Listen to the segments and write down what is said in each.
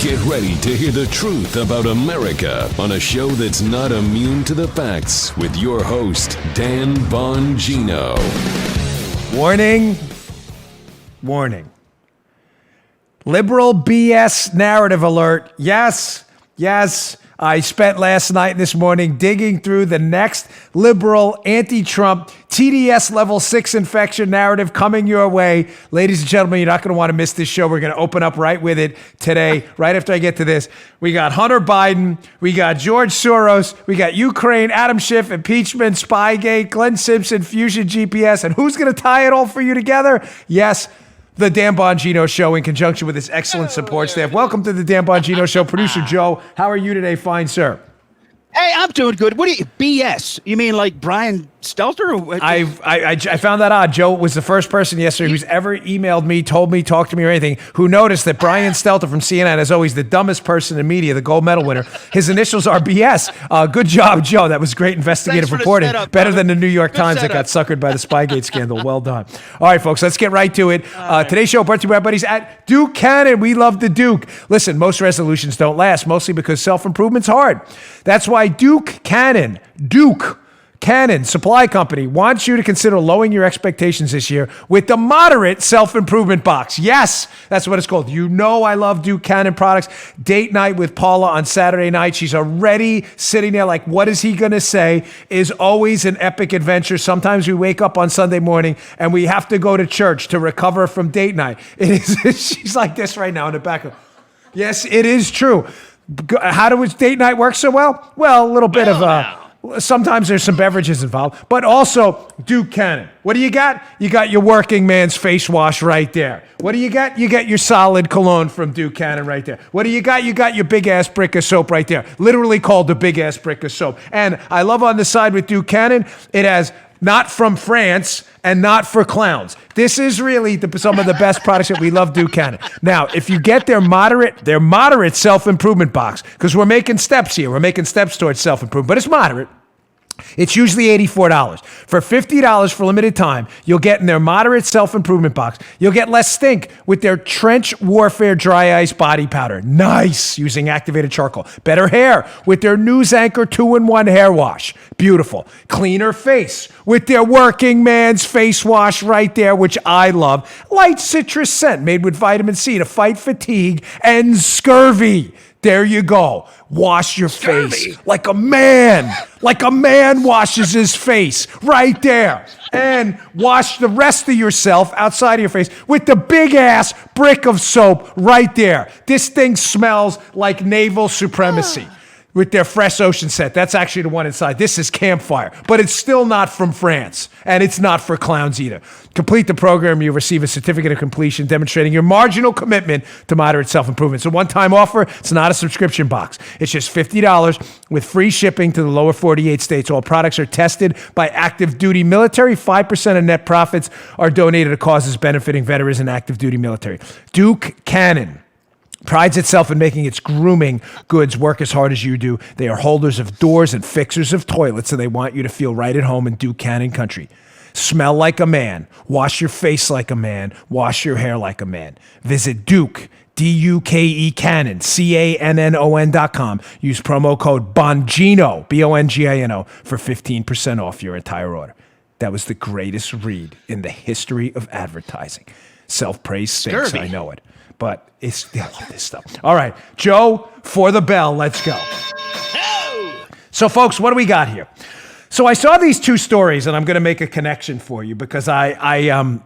Get ready to hear the truth about America on a show that's not immune to the facts with your host, Dan Bongino. Warning. Warning. Liberal BS narrative alert. Yes. I spent last night and this morning digging through the next liberal anti-Trump TDS level 6 infection narrative coming your way. Ladies and gentlemen, you're not going to want to miss this show. We're going to open up right with it today, right after I get to this. We got Hunter Biden. We got George Soros. We got Ukraine, Adam Schiff, impeachment, Spygate, Glenn Simpson, Fusion GPS. And who's going to tie it all for you together? Yes, the Dan Bongino Show in conjunction with his excellent support staff. Welcome to the Dan Bongino Show. Producer Joe, how are you today? Fine, sir. Hey, I'm doing good. What do you, BS? You mean like Brian Stelter? I found that odd. Joe was the first person yesterday who's ever emailed me, told me, talked to me or anything, who noticed that Brian Stelter from CNN is always the dumbest person in media, the gold medal winner. His initials are BS. Good job, Joe. That was great investigative reporting. Better than the New York Times that got suckered by the Spygate scandal. Well done. All right, folks, let's get right to it. Today's show brought to you by our buddies at Duke Cannon. We love the Duke. Listen, most resolutions don't last, mostly because self-improvement's hard. That's why Duke Cannon Supply Company wants you to consider lowering your expectations this year with the moderate self-improvement box. Yes, that's what it's called. You know I love Duke Cannon products. Date night with Paula on Saturday night. She's already sitting there like, what is he going to say? Is always an epic adventure. Sometimes we wake up on Sunday morning and we have to go to church to recover from date night. It is. She's like this right now in the back of. Yes, it is true. How does date night work so well? Well, a little bit sometimes there's some beverages involved, but also Duke Cannon. What do you got? You got your working man's face wash right there. What do you got? You got your solid cologne from Duke Cannon right there. What do you got? You got your big ass brick of soap right there. Literally called the big ass brick of soap. And I love on the side with Duke Cannon, it has not from France and not for clowns. This is really some of the best products that we love, Duke Cannon. Now, if you get their moderate self-improvement box, because we're making steps here. We're making steps towards self-improvement, but it's moderate. It's usually $84. For $50 for limited time, you'll get in their moderate self-improvement box. You'll get less stink with their Trench Warfare Dry Ice Body Powder. Nice, using activated charcoal. Better hair with their News Anchor 2-in-1 hair wash. Beautiful. Cleaner face with their Working Man's face wash right there, which I love. Light citrus scent made with vitamin C to fight fatigue and scurvy. There you go. Wash your face like a man washes his face right there. And wash the rest of yourself outside of your face with the big ass brick of soap right there. This thing smells like naval supremacy. With their Fresh Ocean set. That's actually the one inside. This is Campfire, but it's still not from France, and it's not for clowns either. Complete the program, you receive a certificate of completion demonstrating your marginal commitment to moderate self-improvement. It's a one-time offer. It's not a subscription box. It's just $50 with free shipping to the lower 48 states. All products are tested by active duty military. 5% of net profits are donated to causes benefiting veterans and active duty military. Duke Cannon prides itself in making its grooming goods work as hard as you do. They are holders of doors and fixers of toilets, and they want you to feel right at home in Duke Cannon country. Smell like a man. Wash your face like a man. Wash your hair like a man. Visit Duke, D-U-K-E Cannon, CANNON.com. Use promo code Bongino, B-O-N-G-I-N-O, for 15% off your entire order. That was the greatest read in the history of advertising. Self-praise stinks, I know it. But I love this stuff. All right, Joe, for the bell, let's go. So, folks, what do we got here? So I saw these two stories, and I'm going to make a connection for you because I'm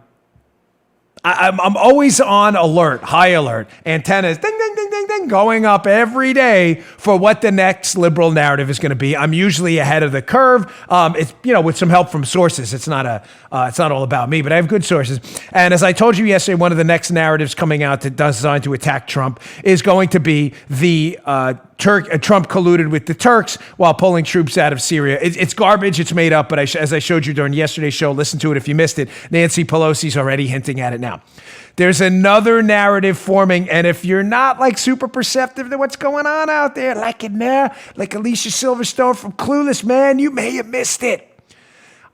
always on alert, high alert, antennas, ding, ding, ding, ding, ding, going up every day for what the next liberal narrative is going to be. I'm usually ahead of the curve. It's, with some help from sources. It's not all about me, but I have good sources. And as I told you yesterday, one of the next narratives coming out designed to attack Trump is going to be the Trump colluded with the Turks while pulling troops out of Syria. It's garbage. It's made up. But as I showed you during yesterday's show, listen to it if you missed it. Nancy Pelosi's already hinting at it now. There's another narrative forming, and if you're not like super perceptive to what's going on out there, like Alicia Silverstone from Clueless, man, you may have missed it.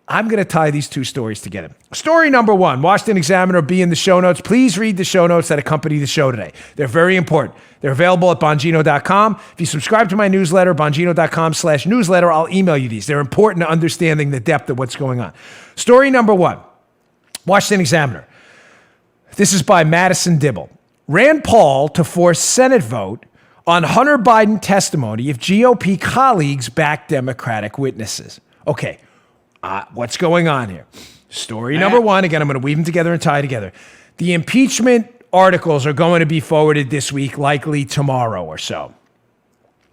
I'm going to tie these two stories together. Story number one, Washington Examiner will be in the show notes. Please read the show notes that accompany the show today. They're very important. They're available at Bongino.com. If you subscribe to my newsletter, Bongino.com/newsletter, I'll email you these. They're important to understanding the depth of what's going on. Story number one, Washington Examiner. This is by Madison Dibble. Rand Paul to force Senate vote on Hunter Biden testimony if GOP colleagues back Democratic witnesses. Okay. What's going on here? Story number one. Again, I'm going to weave them together and tie together. The impeachment articles are going to be forwarded this week, likely tomorrow or so.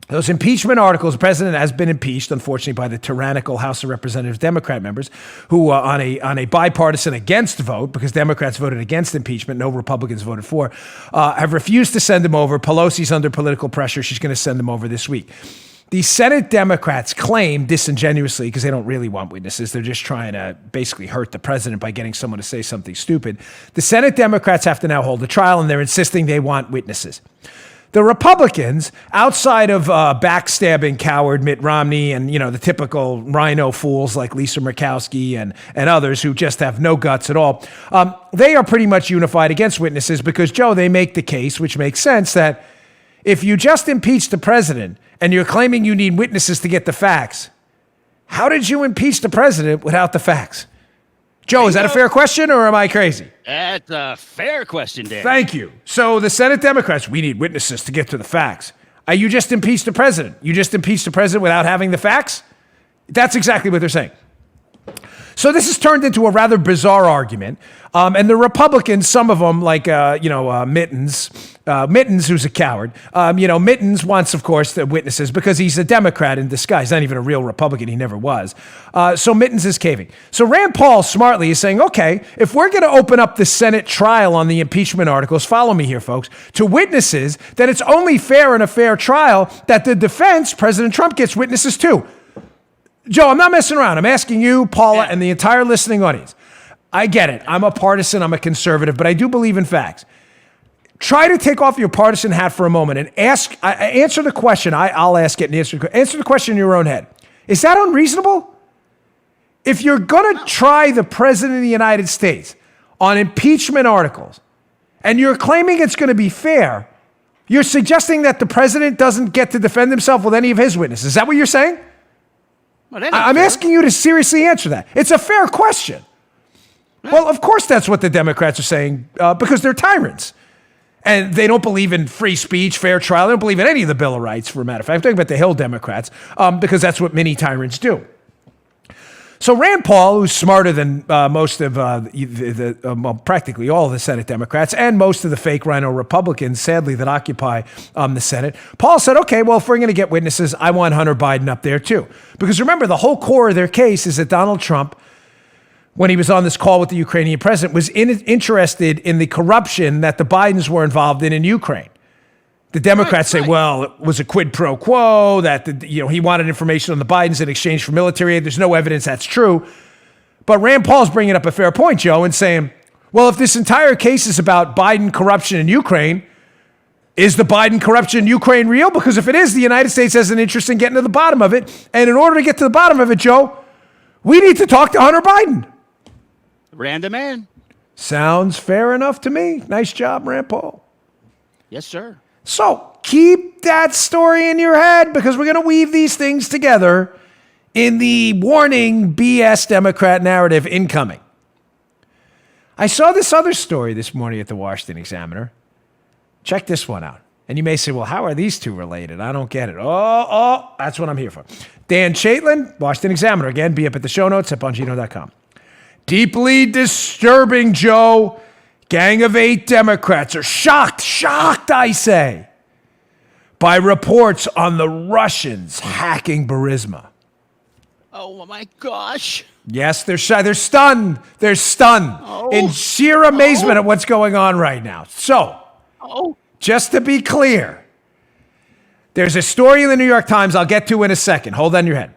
Those impeachment articles, the president has been impeached, unfortunately, by the tyrannical House of Representatives Democrat members who, on a bipartisan against vote, because Democrats voted against impeachment, no Republicans voted for, have refused to send him over. Pelosi's under political pressure. She's going to send him over this week. The Senate Democrats claim disingenuously, because they don't really want witnesses, they're just trying to basically hurt the president by getting someone to say something stupid. The Senate Democrats have to now hold a trial, and they're insisting they want witnesses. The Republicans, outside of backstabbing coward Mitt Romney and, the typical rhino fools like Lisa Murkowski and others who just have no guts at all, they are pretty much unified against witnesses because, Joe, they make the case, which makes sense, that if you just impeach the president and you're claiming you need witnesses to get the facts, how did you impeach the president without the facts? Joe, is that a fair question or am I crazy? That's a fair question, Dan. Thank you. So the Senate Democrats, we need witnesses to get to the facts. You just impeached the president. You just impeached the president without having the facts? That's exactly what they're saying. So this has turned into a rather bizarre argument. And the Republicans, some of them, like, Mittens, who's a coward, Mittens wants, of course, the witnesses because he's a Democrat in disguise, not even a real Republican. He never was. So Mittens is caving. So Rand Paul smartly is saying, okay, if we're going to open up the Senate trial on the impeachment articles, follow me here, folks, to witnesses, then it's only fair in a fair trial that the defense, President Trump, gets witnesses too. Joe, I'm not messing around. I'm asking you, Paula, and the entire listening audience. I get it. I'm a partisan. I'm a conservative, but I do believe in facts. Try to take off your partisan hat for a moment and answer the question. I'll ask it and answer the question in your own head. Is that unreasonable? If you're going to try the president of the United States on impeachment articles and you're claiming it's going to be fair, you're suggesting that the president doesn't get to defend himself with any of his witnesses. Is that what you're saying? Well, I'm asking you to seriously answer that. It's a fair question. Well, of course that's what the Democrats are saying because they're tyrants. And they don't believe in free speech, fair trial. They don't believe in any of the Bill of Rights, for a matter of fact. I'm talking about the Hill Democrats because that's what many tyrants do. So Rand Paul, who's smarter than most of practically all of the Senate Democrats and most of the fake rhino Republicans, sadly, that occupy the Senate, Paul said, okay, well, if we're going to get witnesses, I want Hunter Biden up there too. Because remember, the whole core of their case is that Donald Trump, when he was on this call with the Ukrainian president, was interested in the corruption that the Bidens were involved in Ukraine. The Democrats say, well, it was a quid pro quo, that he wanted information on the Bidens in exchange for military aid. There's no evidence that's true. But Rand Paul's bringing up a fair point, Joe, and saying, well, if this entire case is about Biden corruption in Ukraine, is the Biden corruption in Ukraine real? Because if it is, the United States has an interest in getting to the bottom of it. And in order to get to the bottom of it, Joe, we need to talk to Hunter Biden. Random man. Sounds fair enough to me. Nice job, Rand Paul. Yes, sir. So keep that story in your head because we're going to weave these things together in the warning BS Democrat narrative incoming. I saw this other story this morning at the Washington Examiner. Check this one out. And you may say, well, how are these two related? I don't get it. Oh, that's what I'm here for. Dan Chaitlin, Washington Examiner. Again, be up at the show notes at Bongino.com. Deeply disturbing, Joe. Gang of 8 Democrats are shocked, I say, by reports on the Russians hacking Burisma. Oh, my gosh. Yes, they're stunned. They're stunned in sheer amazement at what's going on right now. So, just to be clear, there's a story in the New York Times I'll get to in a second. Hold on your head.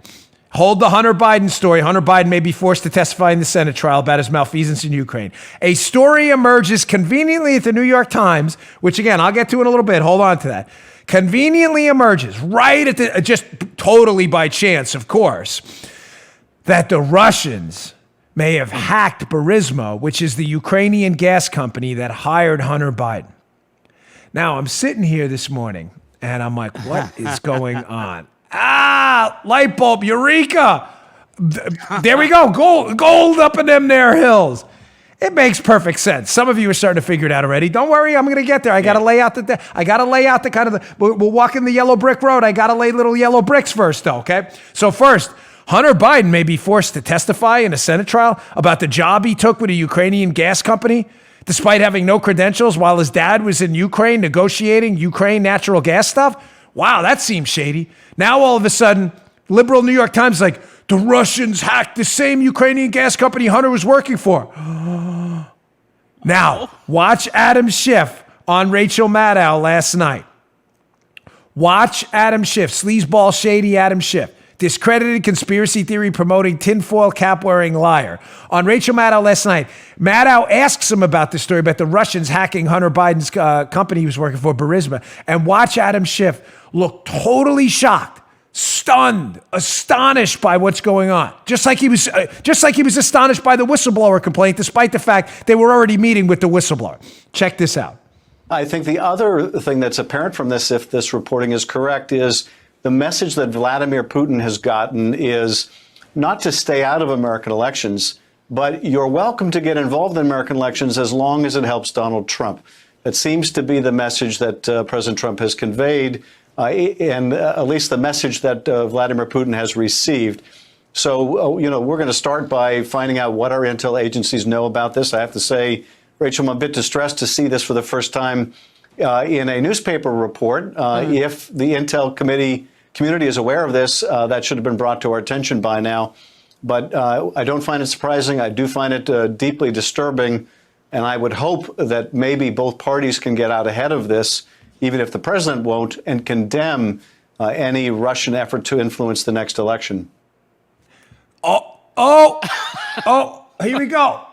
Hold the Hunter Biden story. Hunter Biden may be forced to testify in the Senate trial about his malfeasance in Ukraine. A story emerges conveniently at the New York Times, which again, I'll get to in a little bit. Hold on to that. Conveniently emerges right at just totally by chance, of course, that the Russians may have hacked Burisma, which is the Ukrainian gas company that hired Hunter Biden. Now, I'm sitting here this morning, and I'm like, what is going on? Light bulb, eureka! There we go, gold up in them there hills. It makes perfect sense. Some of you are starting to figure it out already. Don't worry, I'm going to get there. I got to lay out the kind of the. We're walking the yellow brick road. I got to lay little yellow bricks first, though. Okay. So first, Hunter Biden may be forced to testify in a Senate trial about the job he took with a Ukrainian gas company, despite having no credentials, while his dad was in Ukraine negotiating Ukraine natural gas stuff. Wow, that seems shady. Now all of a sudden, liberal New York Times is like, the Russians hacked the same Ukrainian gas company Hunter was working for. Now, watch Adam Schiff on Rachel Maddow last night. Watch Adam Schiff, sleazeball, shady Adam Schiff, discredited conspiracy theory promoting tinfoil cap wearing liar. On Rachel Maddow last night, Maddow asks him about this story about the Russians hacking Hunter Biden's company he was working for, Burisma. And watch Adam Schiff look totally shocked, stunned, astonished by what's going on. Just like he was astonished by the whistleblower complaint, despite the fact they were already meeting with the whistleblower. Check this out. I think the other thing that's apparent from this, if this reporting is correct, is the message that Vladimir Putin has gotten is not to stay out of American elections, but you're welcome to get involved in American elections as long as it helps Donald Trump. That seems to be the message that President Trump has conveyed, and at least the message that Vladimir Putin has received. So, we're going to start by finding out what our intel agencies know about this. I have to say, Rachel, I'm a bit distressed to see this for the first time in a newspaper report. If the intel community is aware of this, that should have been brought to our attention by now. But I don't find it surprising. I do find it deeply disturbing. And I would hope that maybe both parties can get out ahead of this, even if the president won't, and condemn any Russian effort to influence the next election. Oh, here we go.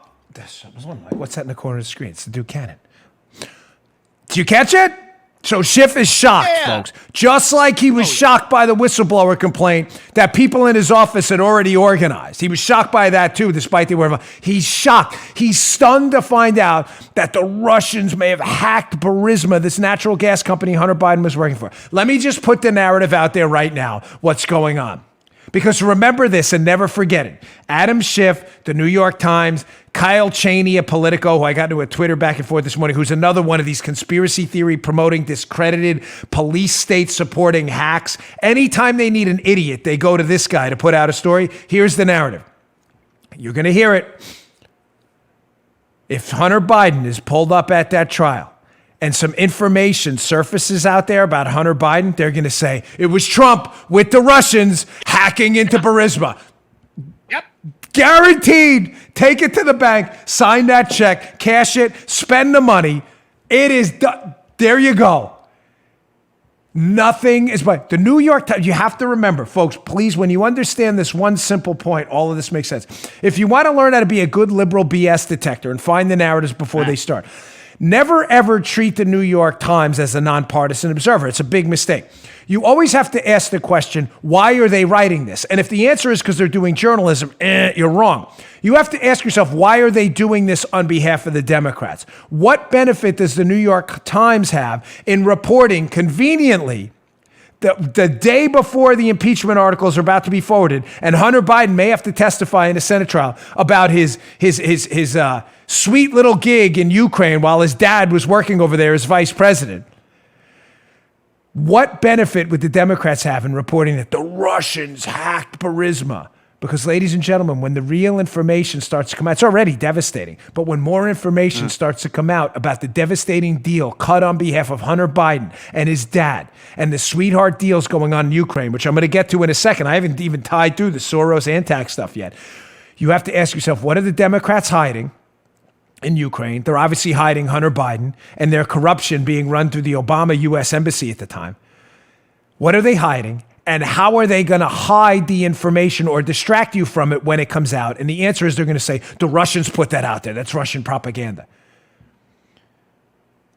What's that in the corner of the screen? It's the Duke Cannon. Did you catch it? So Schiff is shocked, folks. Just like he was shocked by the whistleblower complaint that people in his office had already organized. He was shocked by that, too, despite the word. He's shocked. He's stunned to find out that the Russians may have hacked Burisma, this natural gas company Hunter Biden was working for. Let me just put the narrative out there right now, what's going on. Because remember this and never forget it. Adam Schiff, the New York Times, Kyle Cheney of Politico, who I got into a Twitter back and forth this morning, who's another one of these conspiracy theory promoting, discredited, police state supporting hacks. Anytime they need an idiot, they go to this guy to put out a story. Here's the narrative. You're going to hear it. If Hunter Biden is pulled up at that trial, and some information surfaces out there about Hunter Biden, they're going to say, it was Trump with the Russians hacking into Burisma. Yep. Guaranteed. Take it to the bank, sign that check, cash it, spend the money. It is done. There you go. Nothing is but the New York Times. You have to remember, folks, please, when you understand this one simple point, all of this makes sense. If you want to learn how to be a good liberal BS detector and find the narratives before they start, never, ever treat the New York Times as a nonpartisan observer. It's a big mistake. You always have to ask the question, why are they writing this? And if the answer is because they're doing journalism, you're wrong. You have to ask yourself, why are they doing this on behalf of the Democrats? What benefit does the New York Times have in reporting conveniently the day before the impeachment articles are about to be forwarded, and Hunter Biden may have to testify in a Senate trial about his sweet little gig in Ukraine while his dad was working over there as vice president? What benefit would the Democrats have in reporting that the Russians hacked Burisma? Because, ladies and gentlemen, when the real information starts to come out, it's already devastating, but when more information starts to come out about the devastating deal cut on behalf of Hunter Biden and his dad and the sweetheart deals going on in Ukraine, which I'm going to get to in a second. I haven't even tied through the Soros anti stuff yet. You have to ask yourself, what are the Democrats hiding in Ukraine? They're obviously hiding Hunter Biden and their corruption being run through the Obama U.S. Embassy at the time. What are they hiding? And how are they going to hide the information or distract you from it when it comes out? And the answer is they're going to say, the Russians put that out there. That's Russian propaganda.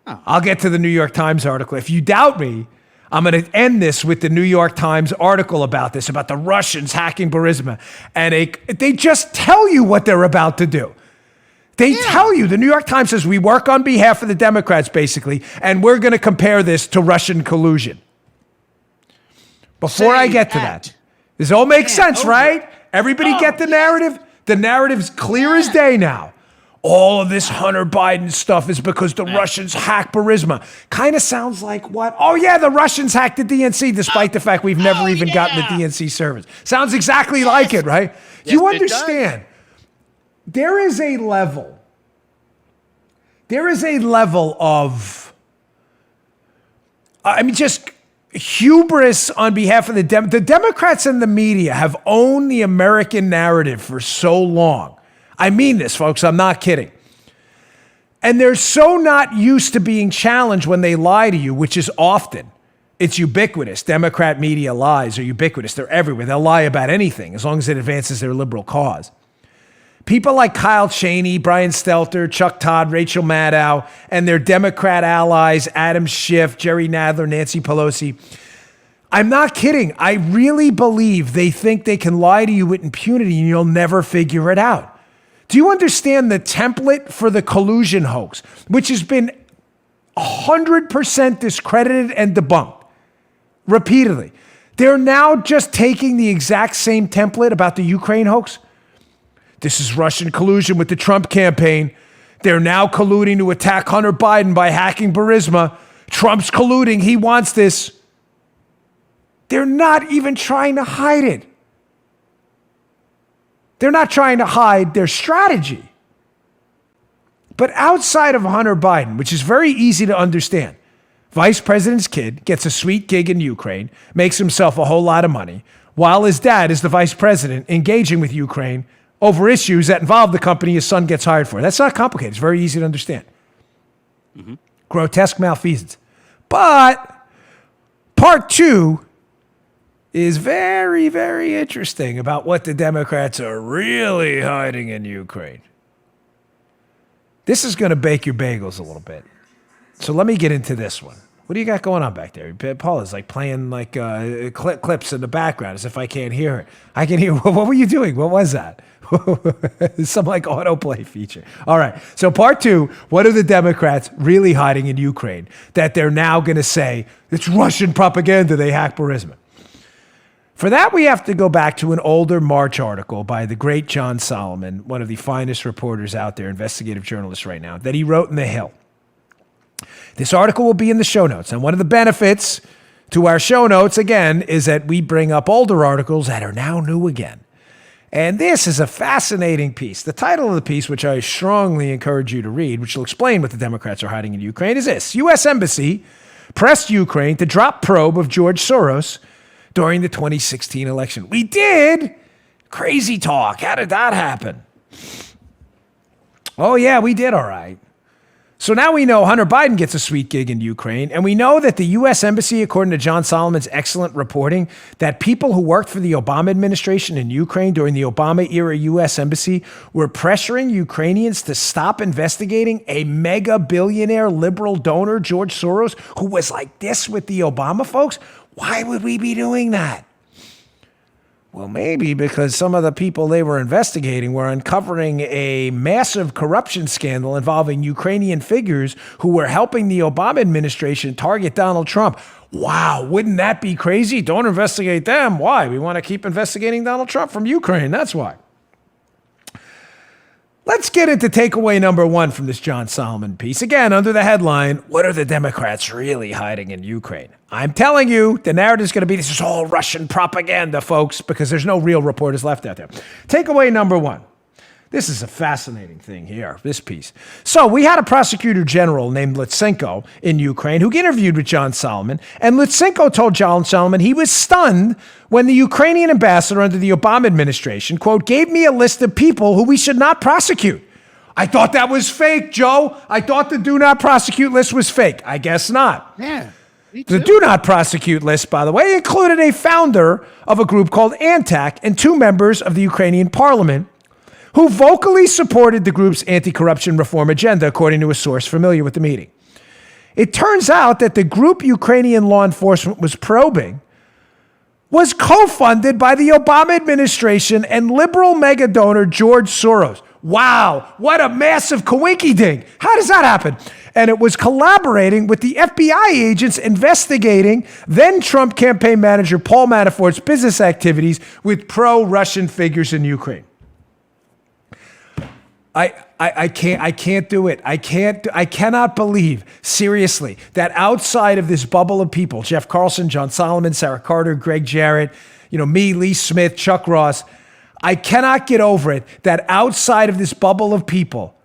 I'll get to the New York Times article. If you doubt me, I'm going to end this with the New York Times article about this, about the Russians hacking Burisma. And they just tell you what they're about to do. They tell you, the New York Times says, we work on behalf of the Democrats, basically, and we're going to compare this to Russian collusion. Before I get to that, this all makes sense, right? Everybody get the narrative? The narrative's clear as day now. All of this Hunter Biden stuff is because the Russians hacked Burisma. Kind of sounds like what? Oh, yeah, the Russians hacked the DNC, despite the fact we've never even gotten the DNC service. Sounds exactly like it, right? Yes, You understand? There is a level of, just hubris on behalf of the Democrats and the media have owned the American narrative for so long. I mean this, folks. I'm not kidding. And they're so not used to being challenged when they lie to you, which is often. It's ubiquitous. Democrat media lies are ubiquitous. They're everywhere. They'll lie about anything as long as it advances their liberal cause. People like Kyle Cheney, Brian Stelter, Chuck Todd, Rachel Maddow, and their Democrat allies, Adam Schiff, Jerry Nadler, Nancy Pelosi. I'm not kidding. I really believe they think they can lie to you with impunity and you'll never figure it out. Do you understand the template for the collusion hoax, which has been 100% discredited and debunked repeatedly? They're now just taking the exact same template about the Ukraine hoax. This is Russian collusion with the Trump campaign. They're now colluding to attack Hunter Biden by hacking Burisma. Trump's colluding. He wants this. They're not even trying to hide it. They're not trying to hide their strategy. But outside of Hunter Biden, which is very easy to understand, vice president's kid gets a sweet gig in Ukraine, makes himself a whole lot of money, while his dad is the vice president engaging with Ukraine over issues that involve the company his son gets hired for. That's not complicated. It's very easy to understand. Grotesque malfeasance. But part two is very, very interesting about what the Democrats are really hiding in Ukraine. This is going to bake your bagels a little bit. So let me get into this one. What do you got going on back there? Paula's like playing like clips in the background as if I can't hear it. I can hear. What were you doing? What was that? Some like autoplay feature. All right. So part two, what are the Democrats really hiding in Ukraine that they're now going to say it's Russian propaganda they hacked Burisma? For that, we have to go back to an older March article by the great John Solomon, one of the finest reporters out there, investigative journalists right now, that he wrote in The Hill. This article will be in the show notes. And one of the benefits to our show notes, again, is that we bring up older articles that are now new again. And this is a fascinating piece. The title of the piece, which I strongly encourage you to read, which will explain what the Democrats are hiding in Ukraine, is this. U.S. Embassy pressed Ukraine to drop probe of George Soros during the 2016 election. We did? Crazy talk. How did that happen? Oh, yeah, we did all right. So now we know Hunter Biden gets a sweet gig in Ukraine, and we know that the U.S. Embassy, according to John Solomon's excellent reporting, that people who worked for the Obama administration in Ukraine during the Obama-era U.S. Embassy were pressuring Ukrainians to stop investigating a mega-billionaire liberal donor, George Soros, who was like this with the Obama folks. Why would we be doing that? Well, maybe because some of the people they were investigating were uncovering a massive corruption scandal involving Ukrainian figures who were helping the Obama administration target Donald Trump. Wow, wouldn't that be crazy? Don't investigate them. Why? We want to keep investigating Donald Trump from Ukraine. That's why. Let's get into takeaway number one from this John Solomon piece. Again, under the headline, what are the Democrats really hiding in Ukraine? I'm telling you, the narrative is going to be, this is all Russian propaganda, folks, because there's no real reporters left out there. Takeaway number one. This is a fascinating thing here, this piece. So we had a prosecutor general named Lutsenko in Ukraine who interviewed with John Solomon, and Lutsenko told John Solomon he was stunned when the Ukrainian ambassador under the Obama administration, quote, gave me a list of people who we should not prosecute. I thought that was fake, Joe. I thought the do not prosecute list was fake. I guess not. Yeah. Me too. The do not prosecute list, by the way, included a founder of a group called ANTAC and two members of the Ukrainian parliament who vocally supported the group's anti-corruption reform agenda, according to a source familiar with the meeting. It turns out that the group Ukrainian law enforcement was probing was co-funded by the Obama administration and liberal mega donor George Soros. Wow, what a massive coinky-dink. How does that happen? And it was collaborating with the FBI agents investigating then Trump campaign manager Paul Manafort's business activities with pro-Russian figures in Ukraine. I can't do it. I cannot believe, seriously, that outside of this bubble of people, Jeff Carlson, John Solomon, Sarah Carter, Greg Jarrett, me, Lee Smith, Chuck Ross, I cannot get over it that outside of this bubble of people,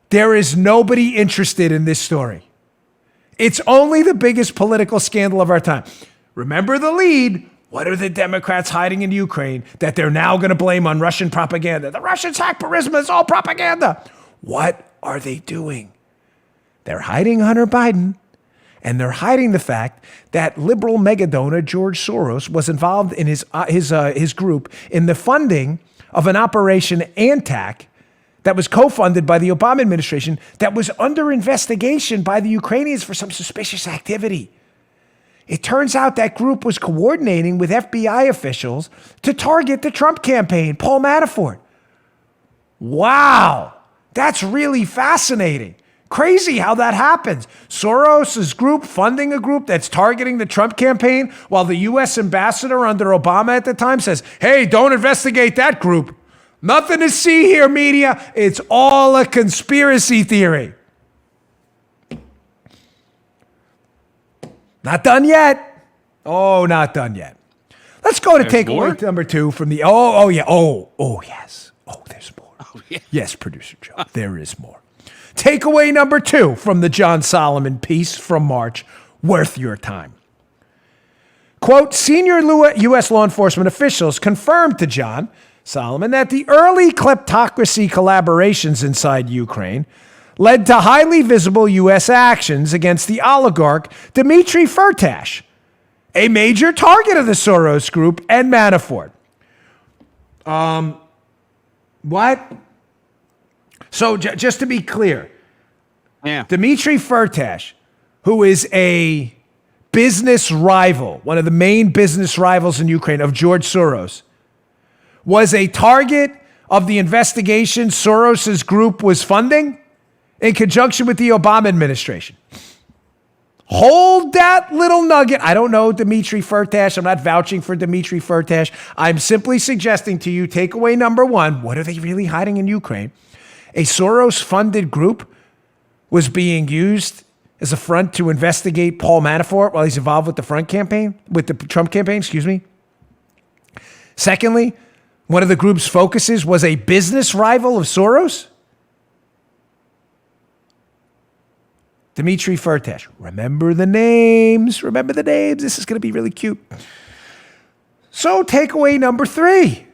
there is nobody interested in this story. It's only the biggest political scandal of our time. Remember the lead. What are the Democrats hiding in Ukraine that they're now going to blame on Russian propaganda? The Russians hack Burisma. It's all propaganda. What are they doing? They're hiding Hunter Biden, and they're hiding the fact that liberal mega donor George Soros was involved in his group in the funding of an operation ANTAC that was co-funded by the Obama administration that was under investigation by the Ukrainians for some suspicious activity. It turns out that group was coordinating with FBI officials to target the Trump campaign, Paul Manafort. Wow, that's really fascinating. Crazy how that happens. Soros's group funding a group that's targeting the Trump campaign while the U.S. ambassador under Obama at the time says, hey, don't investigate that group. Nothing to see here, media. It's all a conspiracy theory. Not done yet. Oh, not done yet. Let's go to takeaway number 2 from the, yes. Oh, there's more. Oh, yeah. Yes, Producer Joe, there is more. Takeaway number 2 from the John Solomon piece from March, worth your time. Quote, senior U.S. law enforcement officials confirmed to John Solomon that the early kleptocracy collaborations inside Ukraine led to highly visible U.S. actions against the oligarch Dmitry Firtash, a major target of the Soros Group and Manafort. What? So just to be clear, Dmitry Firtash, who is a business rival, one of the main business rivals in Ukraine of George Soros, was a target of the investigation Soros's group was funding in conjunction with the Obama administration. Hold that little nugget. I don't know Dmitry Firtash. I'm not vouching for Dmitry Firtash. I'm simply suggesting to you, takeaway number 1, what are they really hiding in Ukraine? A Soros-funded group was being used as a front to investigate Paul Manafort while he's involved with the Trump campaign, excuse me. Secondly, one of the group's focuses was a business rival of Soros. Dmitry Firtash. Remember the names. This is going to be really cute. So takeaway number 3.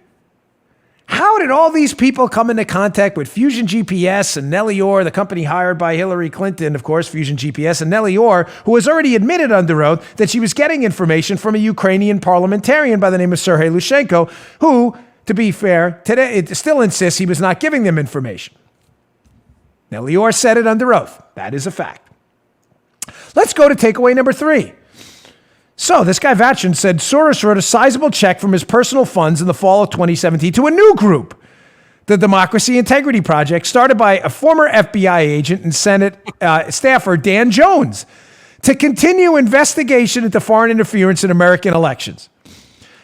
How did all these people come into contact with Fusion GPS and Nellie Orr, the company hired by Hillary Clinton, of course, Fusion GPS, and Nellie Orr, who has already admitted under oath that she was getting information from a Ukrainian parliamentarian by the name of Sergei Lushenko, who, to be fair, today it still insists he was not giving them information. Nellie Orr said it under oath. That is a fact. Let's go to takeaway number 3. So this guy Vachon said Soros wrote a sizable check from his personal funds in the fall of 2017 to a new group, the Democracy Integrity Project, started by a former FBI agent and Senate staffer Dan Jones, to continue investigation into foreign interference in American elections.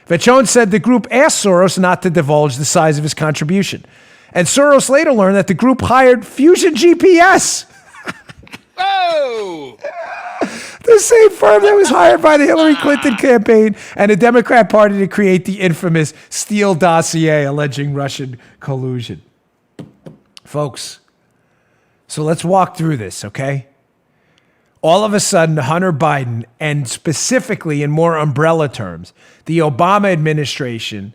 Vachon said the group asked Soros not to divulge the size of his contribution. And Soros later learned that the group hired Fusion GPS. Oh! The same firm that was hired by the Hillary Clinton campaign and the Democrat Party to create the infamous Steele dossier alleging Russian collusion. Folks, so let's walk through this, okay? All of a sudden, Hunter Biden, and specifically in more umbrella terms, the Obama administration's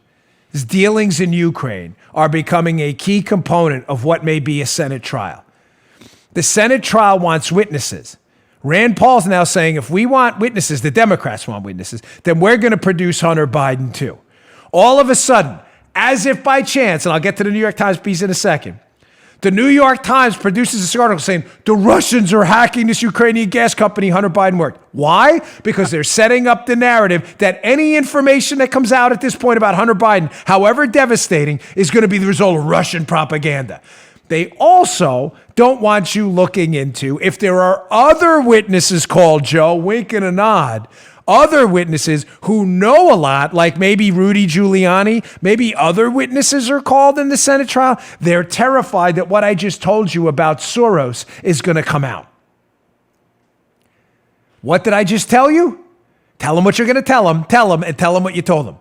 dealings in Ukraine are becoming a key component of what may be a Senate trial. The Senate trial wants witnesses. Rand Paul's now saying if we want witnesses, the Democrats want witnesses, then we're going to produce Hunter Biden too. All of a sudden, as if by chance, and I'll get to the New York Times piece in a second, The New York Times produces this article saying the Russians are hacking this Ukrainian gas company Hunter Biden worked. Why? Because they're setting up the narrative that any information that comes out at this point about Hunter Biden, however devastating, is going to be the result of Russian propaganda. They also don't want you looking into if there are other witnesses called, Joe, wink and a nod, other witnesses who know a lot, like maybe Rudy Giuliani, maybe other witnesses are called in the Senate trial. They're terrified that what I just told you about Soros is going to come out. What did I just tell you? Tell them what you're going to tell them, and tell them what you told them.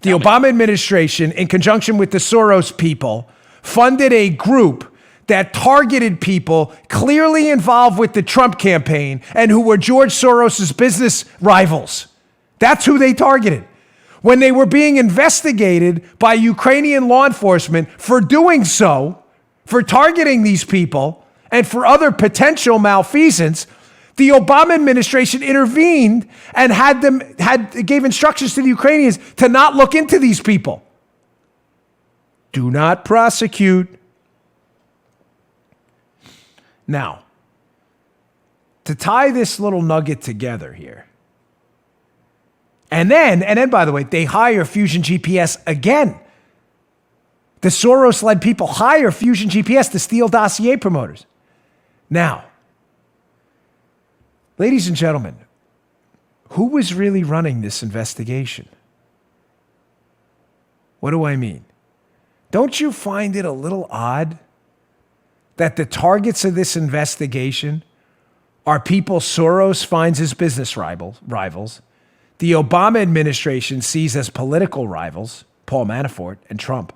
The Obama administration, in conjunction with the Soros people, funded a group that targeted people clearly involved with the Trump campaign and who were George Soros' business rivals. That's who they targeted. When they were being investigated by Ukrainian law enforcement for doing so, for targeting these people, and for other potential malfeasance, the Obama administration intervened and gave instructions to the Ukrainians to not look into these people. Do not prosecute. Now, to tie this little nugget together here, and then, by the way, they hire Fusion GPS again. The Soros-led people hire Fusion GPS to steal dossier promoters. Now, ladies and gentlemen, who was really running this investigation? What do I mean? Don't you find it a little odd that the targets of this investigation are people Soros finds as business rivals, the Obama administration sees as political rivals, Paul Manafort and Trump,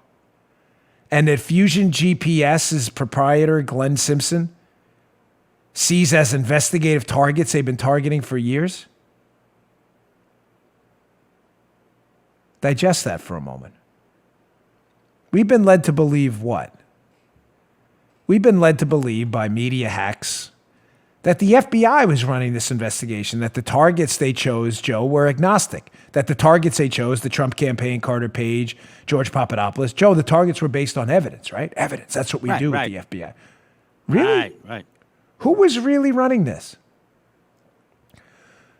and that Fusion GPS's proprietor, Glenn Simpson, sees as investigative targets they've been targeting for years? Digest that for a moment. We've been led to believe what? We've been led to believe by media hacks that the FBI was running this investigation, that the targets they chose, Joe, were agnostic, that the targets they chose, the Trump campaign, Carter Page, George Papadopoulos, Joe, the targets were based on evidence, right? Evidence. That's what we do with the FBI. Really? Right. Who was really running this?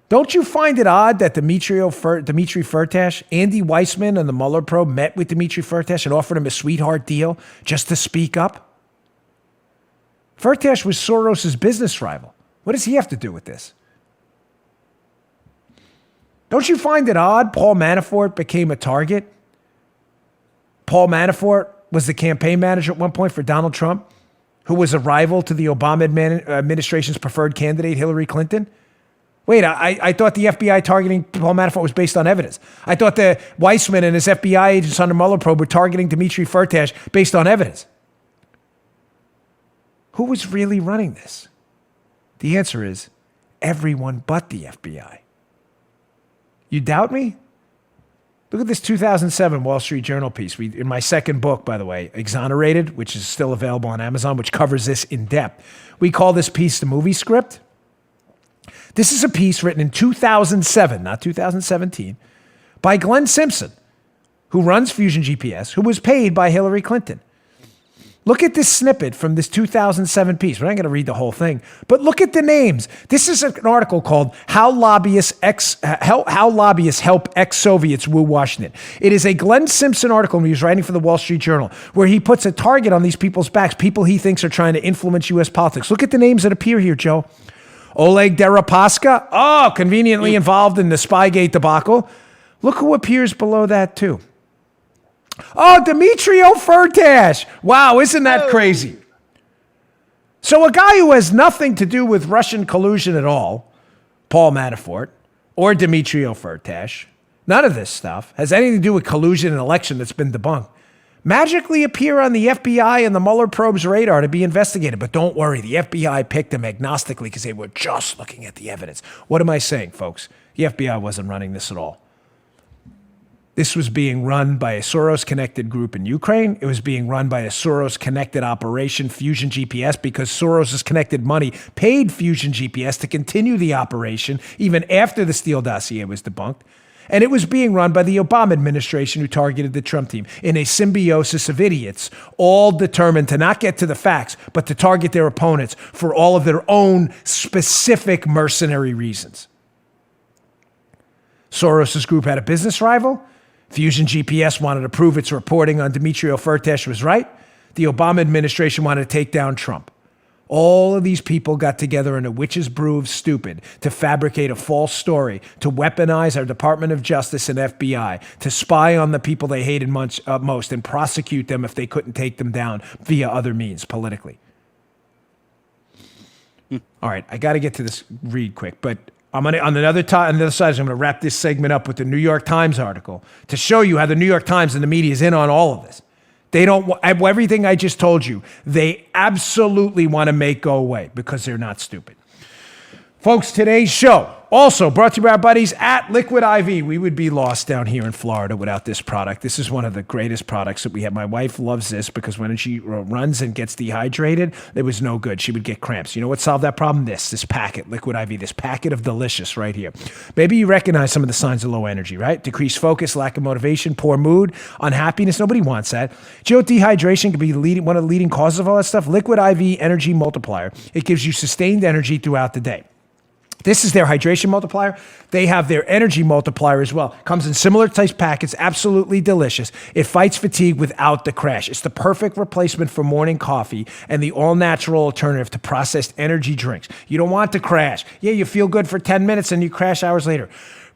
Don't you find it odd that Dmitry Firtash, Andy Weissman and the Mueller probe met with Dmitry Firtash and offered him a sweetheart deal just to speak up? Firtash was Soros' business rival. What does he have to do with this? Don't you find it odd Paul Manafort became a target? Paul Manafort was the campaign manager at one point for Donald Trump, who was a rival to the Obama administration's preferred candidate, Hillary Clinton. Wait, I thought the FBI targeting Paul Manafort was based on evidence. I thought that Weissman and his FBI agents under Mueller probe were targeting Dmitry Firtash based on evidence. Who was really running this? The answer is everyone but the FBI. You doubt me? Look at this 2007 Wall Street Journal piece. In my second book, by the way, Exonerated, which is still available on Amazon, which covers this in depth. We call this piece the movie script. This is a piece written in 2007, not 2017, by Glenn Simpson, who runs Fusion GPS, who was paid by Hillary Clinton. Look at this snippet from this 2007 piece. We're not going to read the whole thing, but look at the names. This is an article called How Lobbyists Help Ex-Soviets Woo Washington. It is a Glenn Simpson article he was writing for the Wall Street Journal, where he puts a target on these people's backs, people he thinks are trying to influence U.S. politics. Look at the names that appear here, Joe. Oleg Deripaska, conveniently involved in the Spygate debacle. Look who appears below that, too. Dmitry Firtash. Wow, isn't that crazy? So a guy who has nothing to do with Russian collusion at all, Paul Manafort, or Dmitry Firtash, none of this stuff has anything to do with collusion in an election that's been debunked, magically appear on the FBI and the Mueller probe's radar to be investigated. But don't worry, the FBI picked them agnostically because they were just looking at the evidence. What am I saying, folks? The FBI wasn't running this at all. This was being run by a Soros-connected group in Ukraine. It was being run by a Soros-connected operation, Fusion GPS, because Soros' connected money paid Fusion GPS to continue the operation even after the Steele dossier was debunked. And it was being run by the Obama administration, who targeted the Trump team in a symbiosis of idiots, all determined to not get to the facts, but to target their opponents for all of their own specific mercenary reasons. Soros' group had a business rival. Fusion GPS wanted to prove its reporting on Dmitry Firtash was right. The Obama administration wanted to take down Trump. All of these people got together in a witch's brew of stupid to fabricate a false story, to weaponize our Department of Justice and FBI, to spy on the people they hated most and prosecute them if they couldn't take them down via other means politically. All right, I got to get to this read quick, but I'm gonna on the other side. I'm gonna wrap this segment up with the New York Times article to show you how the New York Times and the media is in on all of this. They don't everything I just told you. They absolutely want to make go away because they're not stupid. Folks, today's show also brought to you by our buddies at Liquid IV. We would be lost down here in Florida without this product. This is one of the greatest products that we have. My wife loves this because when she runs and gets dehydrated, it was no good. She would get cramps. You know what solved that problem? This packet, Liquid IV, this packet of delicious right here. Maybe you recognize some of the signs of low energy, right? Decreased focus, lack of motivation, poor mood, unhappiness. Nobody wants that. Do you know dehydration can be one of the leading causes of all that stuff? Liquid IV Energy Multiplier. It gives you sustained energy throughout the day. This is their hydration multiplier. They have their energy multiplier as well. Comes in similar type packets, absolutely delicious. It fights fatigue without the crash. It's the perfect replacement for morning coffee and the all-natural alternative to processed energy drinks. You don't want to crash. Yeah, you feel good for 10 minutes and you crash hours later.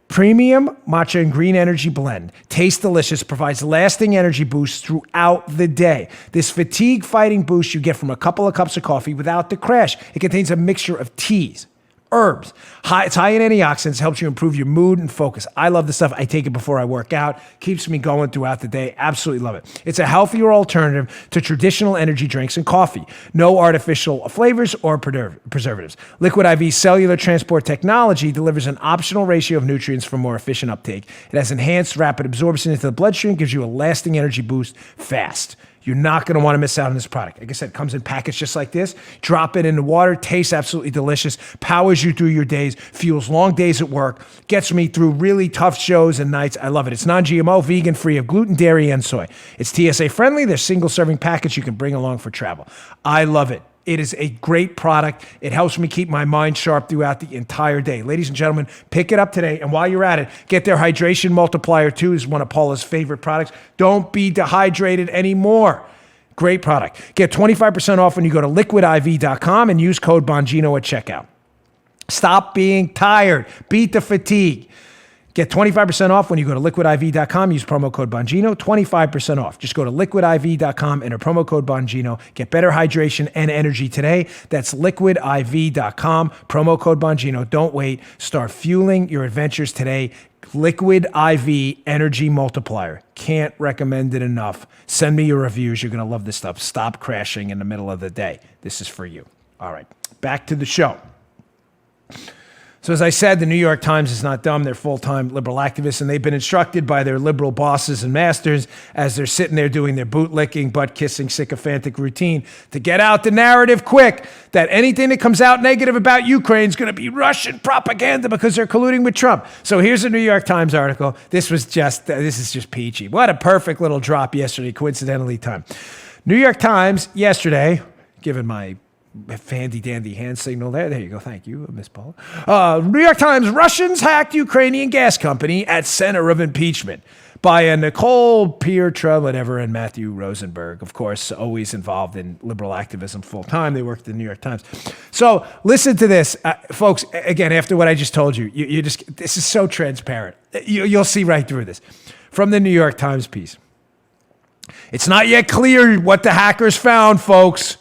Premium matcha and green energy blend. Tastes delicious, provides lasting energy boosts throughout the day. This fatigue-fighting boost you get from a couple of cups of coffee without the crash. It contains a mixture of teas, herbs. It's high in antioxidants, helps you improve your mood and focus. I love this stuff. I take it before I work out. Keeps me going throughout the day. Absolutely love it. It's a healthier alternative to traditional energy drinks and coffee. No artificial flavors or preservatives. Liquid IV cellular transport technology delivers an optional ratio of nutrients for more efficient uptake. It has enhanced rapid absorption into the bloodstream, gives you a lasting energy boost fast. You're not going to want to miss out on this product. Like I said, it comes in packets just like this. Drop it in the water. Tastes absolutely delicious. Powers you through your days. Fuels long days at work. Gets me through really tough shows and nights. I love it. It's non-GMO, vegan, free of gluten, dairy, and soy. It's TSA friendly. There's single-serving packets you can bring along for travel. I love it. It is a great product. It helps me keep my mind sharp throughout the entire day. Ladies and gentlemen, pick it up today. And while you're at it, get their Hydration Multiplier 2. Is one of Paula's favorite products. Don't be dehydrated anymore. Great product. Get 25% off when you go to liquidiv.com and use code Bongino at checkout. Stop being tired. Beat the fatigue. Get 25% off when you go to liquidiv.com. Use promo code Bongino. 25% off. Just go to liquidiv.com, enter promo code Bongino. Get better hydration and energy today. That's liquidiv.com. Promo code Bongino. Don't wait. Start fueling your adventures today. Liquid IV Energy Multiplier. Can't recommend it enough. Send me your reviews. You're going to love this stuff. Stop crashing in the middle of the day. This is for you. All right. Back to the show. So as I said, the New York Times is not dumb. They're full-time liberal activists, and they've been instructed by their liberal bosses and masters as they're sitting there doing their boot-licking, butt-kissing, sycophantic routine to get out the narrative quick that anything that comes out negative about Ukraine is going to be Russian propaganda because they're colluding with Trump. So here's a New York Times article. This is just peachy. What a perfect little drop yesterday, coincidentally time. New York Times yesterday, given my handy dandy hand signal there. There you go. Thank you, Miss Paula. New York Times, Russians hacked Ukrainian gas company at center of impeachment by a Nicole Pietra, whatever, and Matthew Rosenberg, of course, always involved in liberal activism full time. They worked at the New York Times. So listen to this, folks. Again, after what I just told you, this is so transparent. You'll see right through this. From the New York Times piece. It's not yet clear what the hackers found, folks,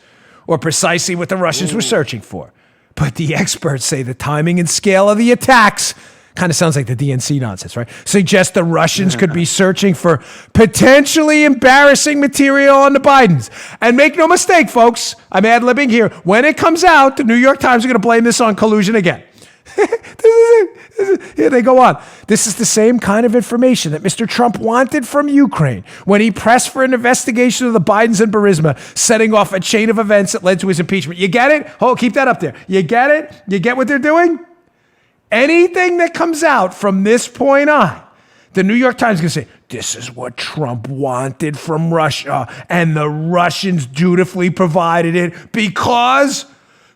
or precisely what the Russians were searching for. But the experts say the timing and scale of the attacks, kind of sounds like the DNC nonsense, right? Suggest the Russians could be searching for potentially embarrassing material on the Bidens. And make no mistake, folks, I'm ad-libbing here. When it comes out, the New York Times are going to blame this on collusion again. Here they go on. This is the same kind of information that Mr. Trump wanted from Ukraine when he pressed for an investigation of the Bidens and Burisma, setting off a chain of events that led to his impeachment. You get it? Oh, keep that up there. You get it? You get what they're doing? Anything that comes out from this point on The New York Times is going to say, this is what Trump wanted from Russia, and the Russians dutifully provided it because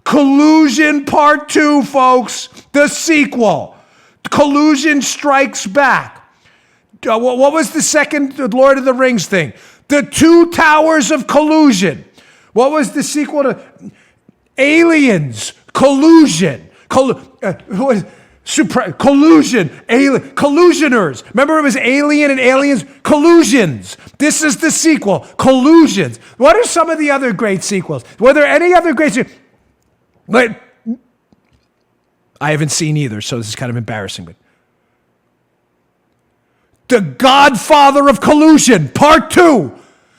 collusion part 2, folks, the sequel. Collusion Strikes Back. What was the second Lord of the Rings thing? The Two Towers of Collusion. What was the sequel to Aliens? Collusion. Collusion. Collusioners. Remember it was Alien and Aliens? Collusions. This is the sequel. Collusions. What are some of the other great sequels? Were there any other great sequels? But I haven't seen either, so this is kind of embarrassing. But The Godfather of Collusion, Part 2.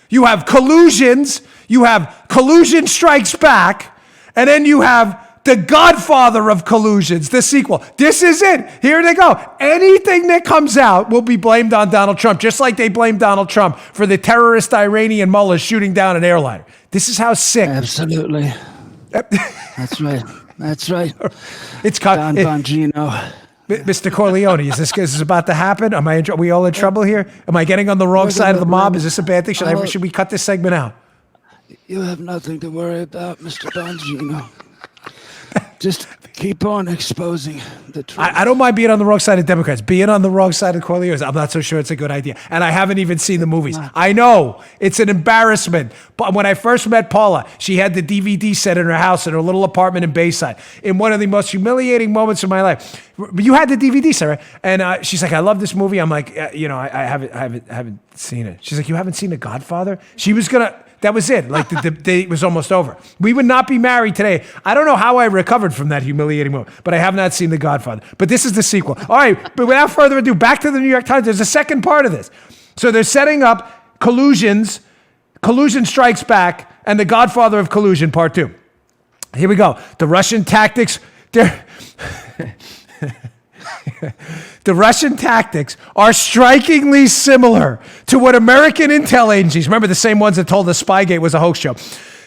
You have Collusions, you have Collusion Strikes Back, and then you have The Godfather of Collusions, the sequel. This is it. Here they go. Anything that comes out will be blamed on Donald Trump, just like they blamed Donald Trump for the terrorist Iranian mullahs shooting down an airliner. This is how sick. Absolutely. That's right. That's right. It's Don Bongino. Mr. Corleone, is this about to happen? Are we all in trouble here? Am I getting on the wrong side of the mob? Is this a bad thing? Should we cut this segment out? You have nothing to worry about, Mr. Bongino. Just keep on exposing the truth. I don't mind being on the wrong side of Democrats. Being on the wrong side of Corleone's, I'm not so sure it's a good idea. And I haven't even seen the movies. I know it's an embarrassment. But when I first met Paula, she had the DVD set in her house in her little apartment in Bayside. In one of the most humiliating moments of my life, you had the DVD set, right? And she's like, "I love this movie." I'm like, I haven't seen it." She's like, "You haven't seen The Godfather?" She was gonna. That was it. Like the date was almost over. We would not be married today. I don't know how I recovered from that humiliating moment, but I have not seen The Godfather. But this is the sequel. All right, but without further ado, back to the New York Times. There's a second part of this. So they're setting up Collusion Strikes Back, and The Godfather of Collusion, Part 2. Here we go. The Russian tactics. The Russian tactics are strikingly similar to what American intel agencies, remember the same ones that told us Spygate was a hoax show,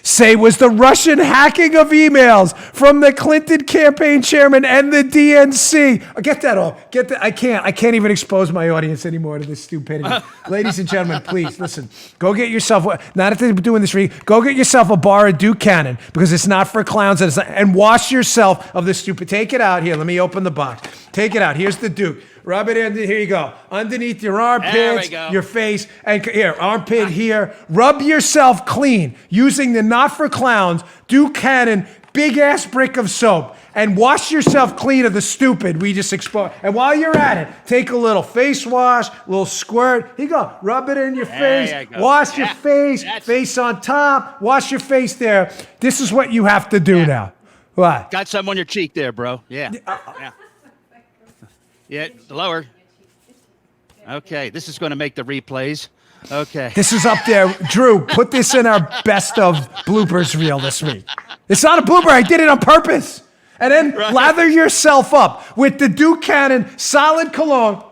say was the Russian hacking of emails from the Clinton campaign chairman and the DNC. Get that off. I can't even expose my audience anymore to this stupidity. Ladies and gentlemen, please listen. Go get yourself, not if they're doing this for you, go get yourself a bar of Duke Cannon because it's not for clowns and wash yourself of this stupid. Take it out here. Let me open the box. Take it out. Here's the Duke. Rub it in. Here you go. Underneath your armpits, your face, and here, armpit here. Rub yourself clean using the Not for Clowns Duke Cannon big ass brick of soap, and wash yourself clean of the stupid we just exposed. And while you're at it, take a little face wash, a little squirt. Here you go. Rub it in your face. Wash your face. Face on top. Wash your face there. This is what you have to do now. What? Got some on your cheek there, bro. Yeah. Yeah, lower. Okay, this is going to make the replays. Okay. This is up there. Drew, put this in our best of bloopers reel this week. It's not a blooper. I did it on purpose. And then lather yourself up with the Duke Cannon solid cologne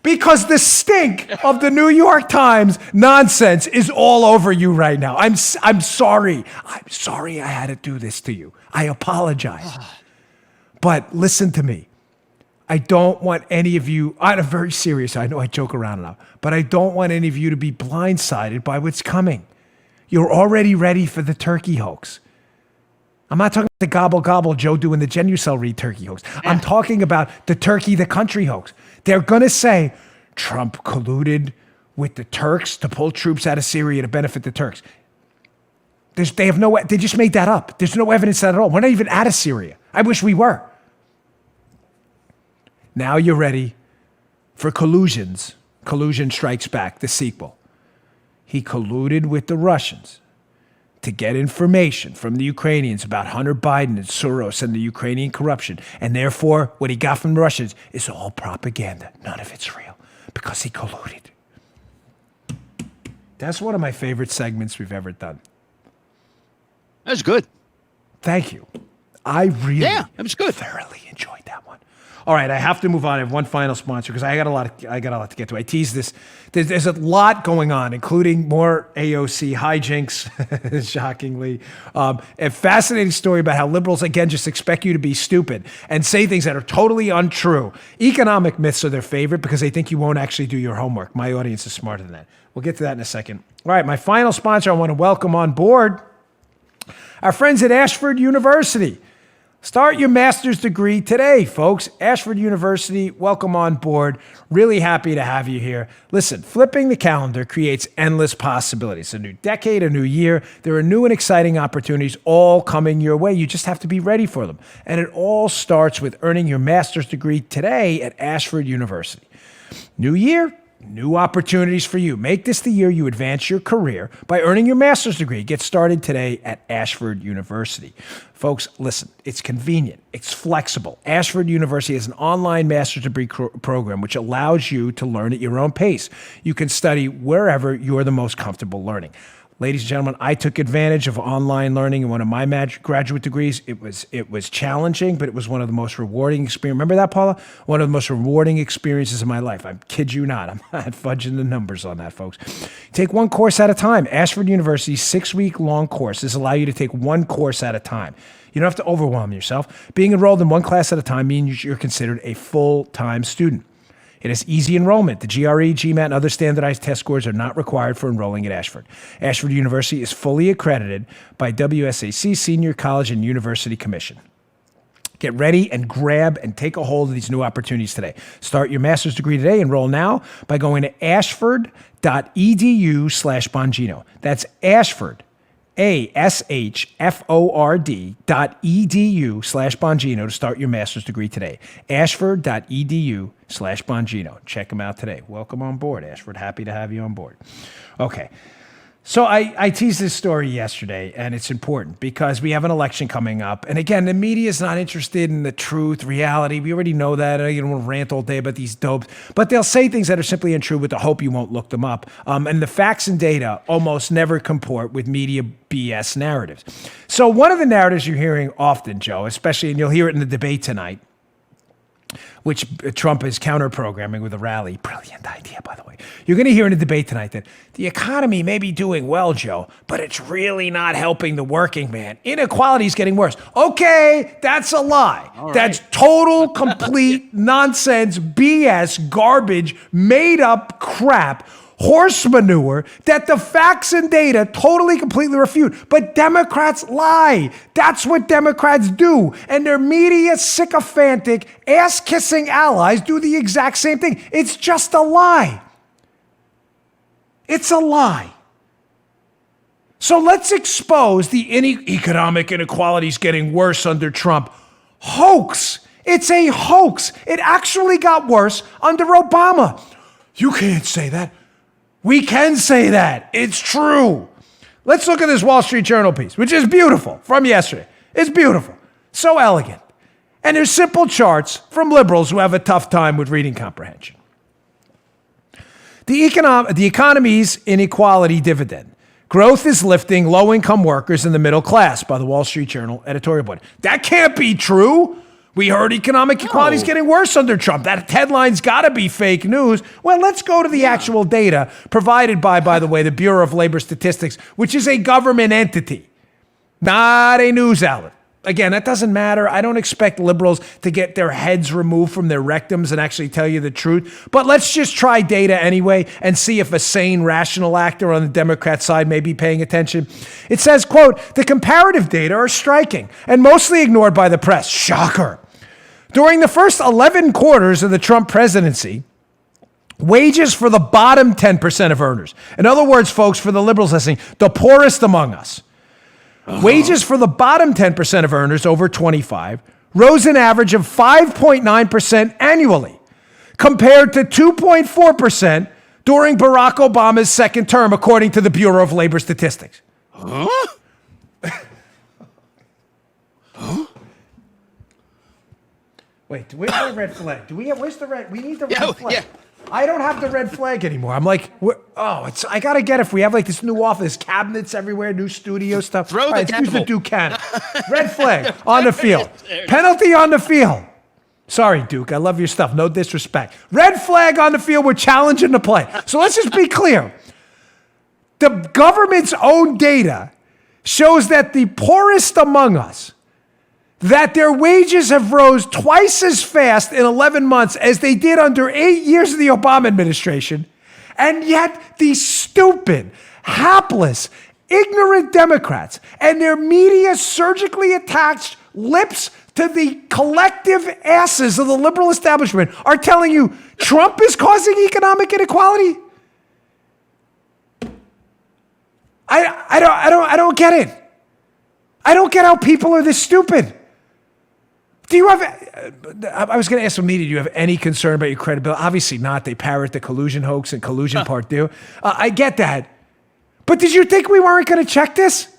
because the stink of the New York Times nonsense is all over you right now. I'm sorry. I'm sorry I had to do this to you. I apologize. But listen to me. I don't want any of you, I'm very serious, I know I joke around enough, but I don't want any of you to be blindsided by what's coming. You're already ready for the turkey hoax. I'm not talking about the gobble gobble Joe doing the Genucel read turkey hoax. I'm talking about the turkey the country hoax. They're going to say Trump colluded with the Turks to pull troops out of Syria to benefit the Turks. They just made that up. There's no evidence of that at all. We're not even out of Syria. I wish we were. Now you're ready for Collusion Strikes Back, the sequel. He colluded with the Russians to get information from the Ukrainians about Hunter Biden and Soros and the Ukrainian corruption. And therefore, what he got from the Russians is all propaganda. None of it's real because he colluded. That's one of my favorite segments we've ever done. That's good. Thank you. I really it was good. thoroughly enjoyed that one. All right, I have to move on. I have one final sponsor because I got a lot to get to. I teased this. There's a lot going on, including more AOC hijinks, shockingly. A fascinating story about how liberals, again, just expect you to be stupid and say things that are totally untrue. Economic myths are their favorite because they think you won't actually do your homework. My audience is smarter than that. We'll get to that in a second. All right, my final sponsor I want to welcome on board, our friends at Ashford University. Start your master's degree today, folks. Ashford University, welcome on board. Really happy to have you here. Listen, flipping the calendar creates endless possibilities. A new decade, a new year. There are new and exciting opportunities all coming your way. You just have to be ready for them. And it all starts with earning your master's degree today at Ashford University. New year, new opportunities for you. Make this the year you advance your career by earning your master's degree. Get started today at Ashford University. Folks, listen, it's convenient. It's flexible. Ashford University is an online master's degree program which allows you to learn at your own pace. You can study wherever you're the most comfortable learning. Ladies and gentlemen, I took advantage of online learning in one of my graduate degrees. It was challenging, but it was one of the most rewarding experiences. Remember that, Paula? One of the most rewarding experiences of my life. I kid you not. I'm not fudging the numbers on that, folks. Take one course at a time. Ashford University's 6-week-long courses allow you to take one course at a time. You don't have to overwhelm yourself. Being enrolled in one class at a time means you're considered a full-time student. It has easy enrollment. The GRE, GMAT, and other standardized test scores are not required for enrolling at Ashford. Ashford University is fully accredited by WSAC, Senior College and University Commission. Get ready and grab and take a hold of these new opportunities today. Start your master's degree today. Enroll now by going to ashford.edu/Bongino. That's Ashford, ashford.edu/Bongino to start your master's degree today. ashford.edu/Bongino. Check them out today. Welcome on board, Ashford. Happy to have you on board. Okay. So I teased this story yesterday, and it's important because we have an election coming up. And again, the media is not interested in the truth, reality. We already know that. I don't want to rant all day about these dopes. But they'll say things that are simply untrue with the hope you won't look them up. And the facts and data almost never comport with media BS narratives. So one of the narratives you're hearing often, Joe, especially, and you'll hear it in the debate tonight, which Trump is counter-programming with a rally. Brilliant idea, by the way. You're going to hear in the debate tonight that the economy may be doing well, Joe, but it's really not helping the working man. Inequality is getting worse. Okay, that's a lie. All right. That's total, complete nonsense, BS, garbage, made-up crap, horse manure that the facts and data totally, completely refute. But Democrats lie. That's what Democrats do. And their media sycophantic, ass-kissing allies do the exact same thing. It's just a lie. It's a lie. So let's expose the economic inequalities getting worse under Trump. Hoax. It's a hoax. It actually got worse under Obama. You can't say that. We can say that. It's true. Let's look at this Wall Street Journal piece, which is beautiful from yesterday. It's beautiful. So elegant. And there's simple charts from liberals who have a tough time with reading comprehension. The economy's inequality dividend. Growth is lifting low-income workers in the middle class by the Wall Street Journal editorial board. That can't be true. We heard economic equality is getting worse under Trump. That headline's got to be fake news. Well, let's go to the actual data provided by the way, the Bureau of Labor Statistics, which is a government entity, not a news outlet. Again, that doesn't matter. I don't expect liberals to get their heads removed from their rectums and actually tell you the truth. But let's just try data anyway and see if a sane, rational actor on the Democrat side may be paying attention. It says, quote, the comparative data are striking and mostly ignored by the press. Shocker. During the first 11 quarters of the Trump presidency, wages for the bottom 10% of earners, in other words, folks, for the liberals listening, the poorest among us, wages for the bottom 10% of earners over 25 rose an average of 5.9% annually, compared to 2.4% during Barack Obama's second term, according to the Bureau of Labor Statistics. Huh? Wait, where's the red flag? Where's the red? We need the red flag. Yeah. I don't have the red flag anymore. I'm like, I got to get if we have like this new office, cabinets everywhere, new studio stuff. Throw the let's use the gavel. Duke cannon. Red flag on the field. Penalty on the field. Sorry, Duke. I love your stuff. No disrespect. Red flag on the field. We're challenging the play. So let's just be clear. The government's own data shows that the poorest among us, that their wages have rose twice as fast in 11 months as they did under 8 years of the Obama administration. And yet these stupid, hapless, ignorant Democrats and their media surgically attached lips to the collective asses of the liberal establishment are telling you Trump is causing economic inequality. I don't get it. I don't get how people are this stupid. Do you have, I was going to ask the media, do you have any concern about your credibility? Obviously not. They parrot the collusion hoax and collusion part two. I get that. But did you think we weren't going to check this?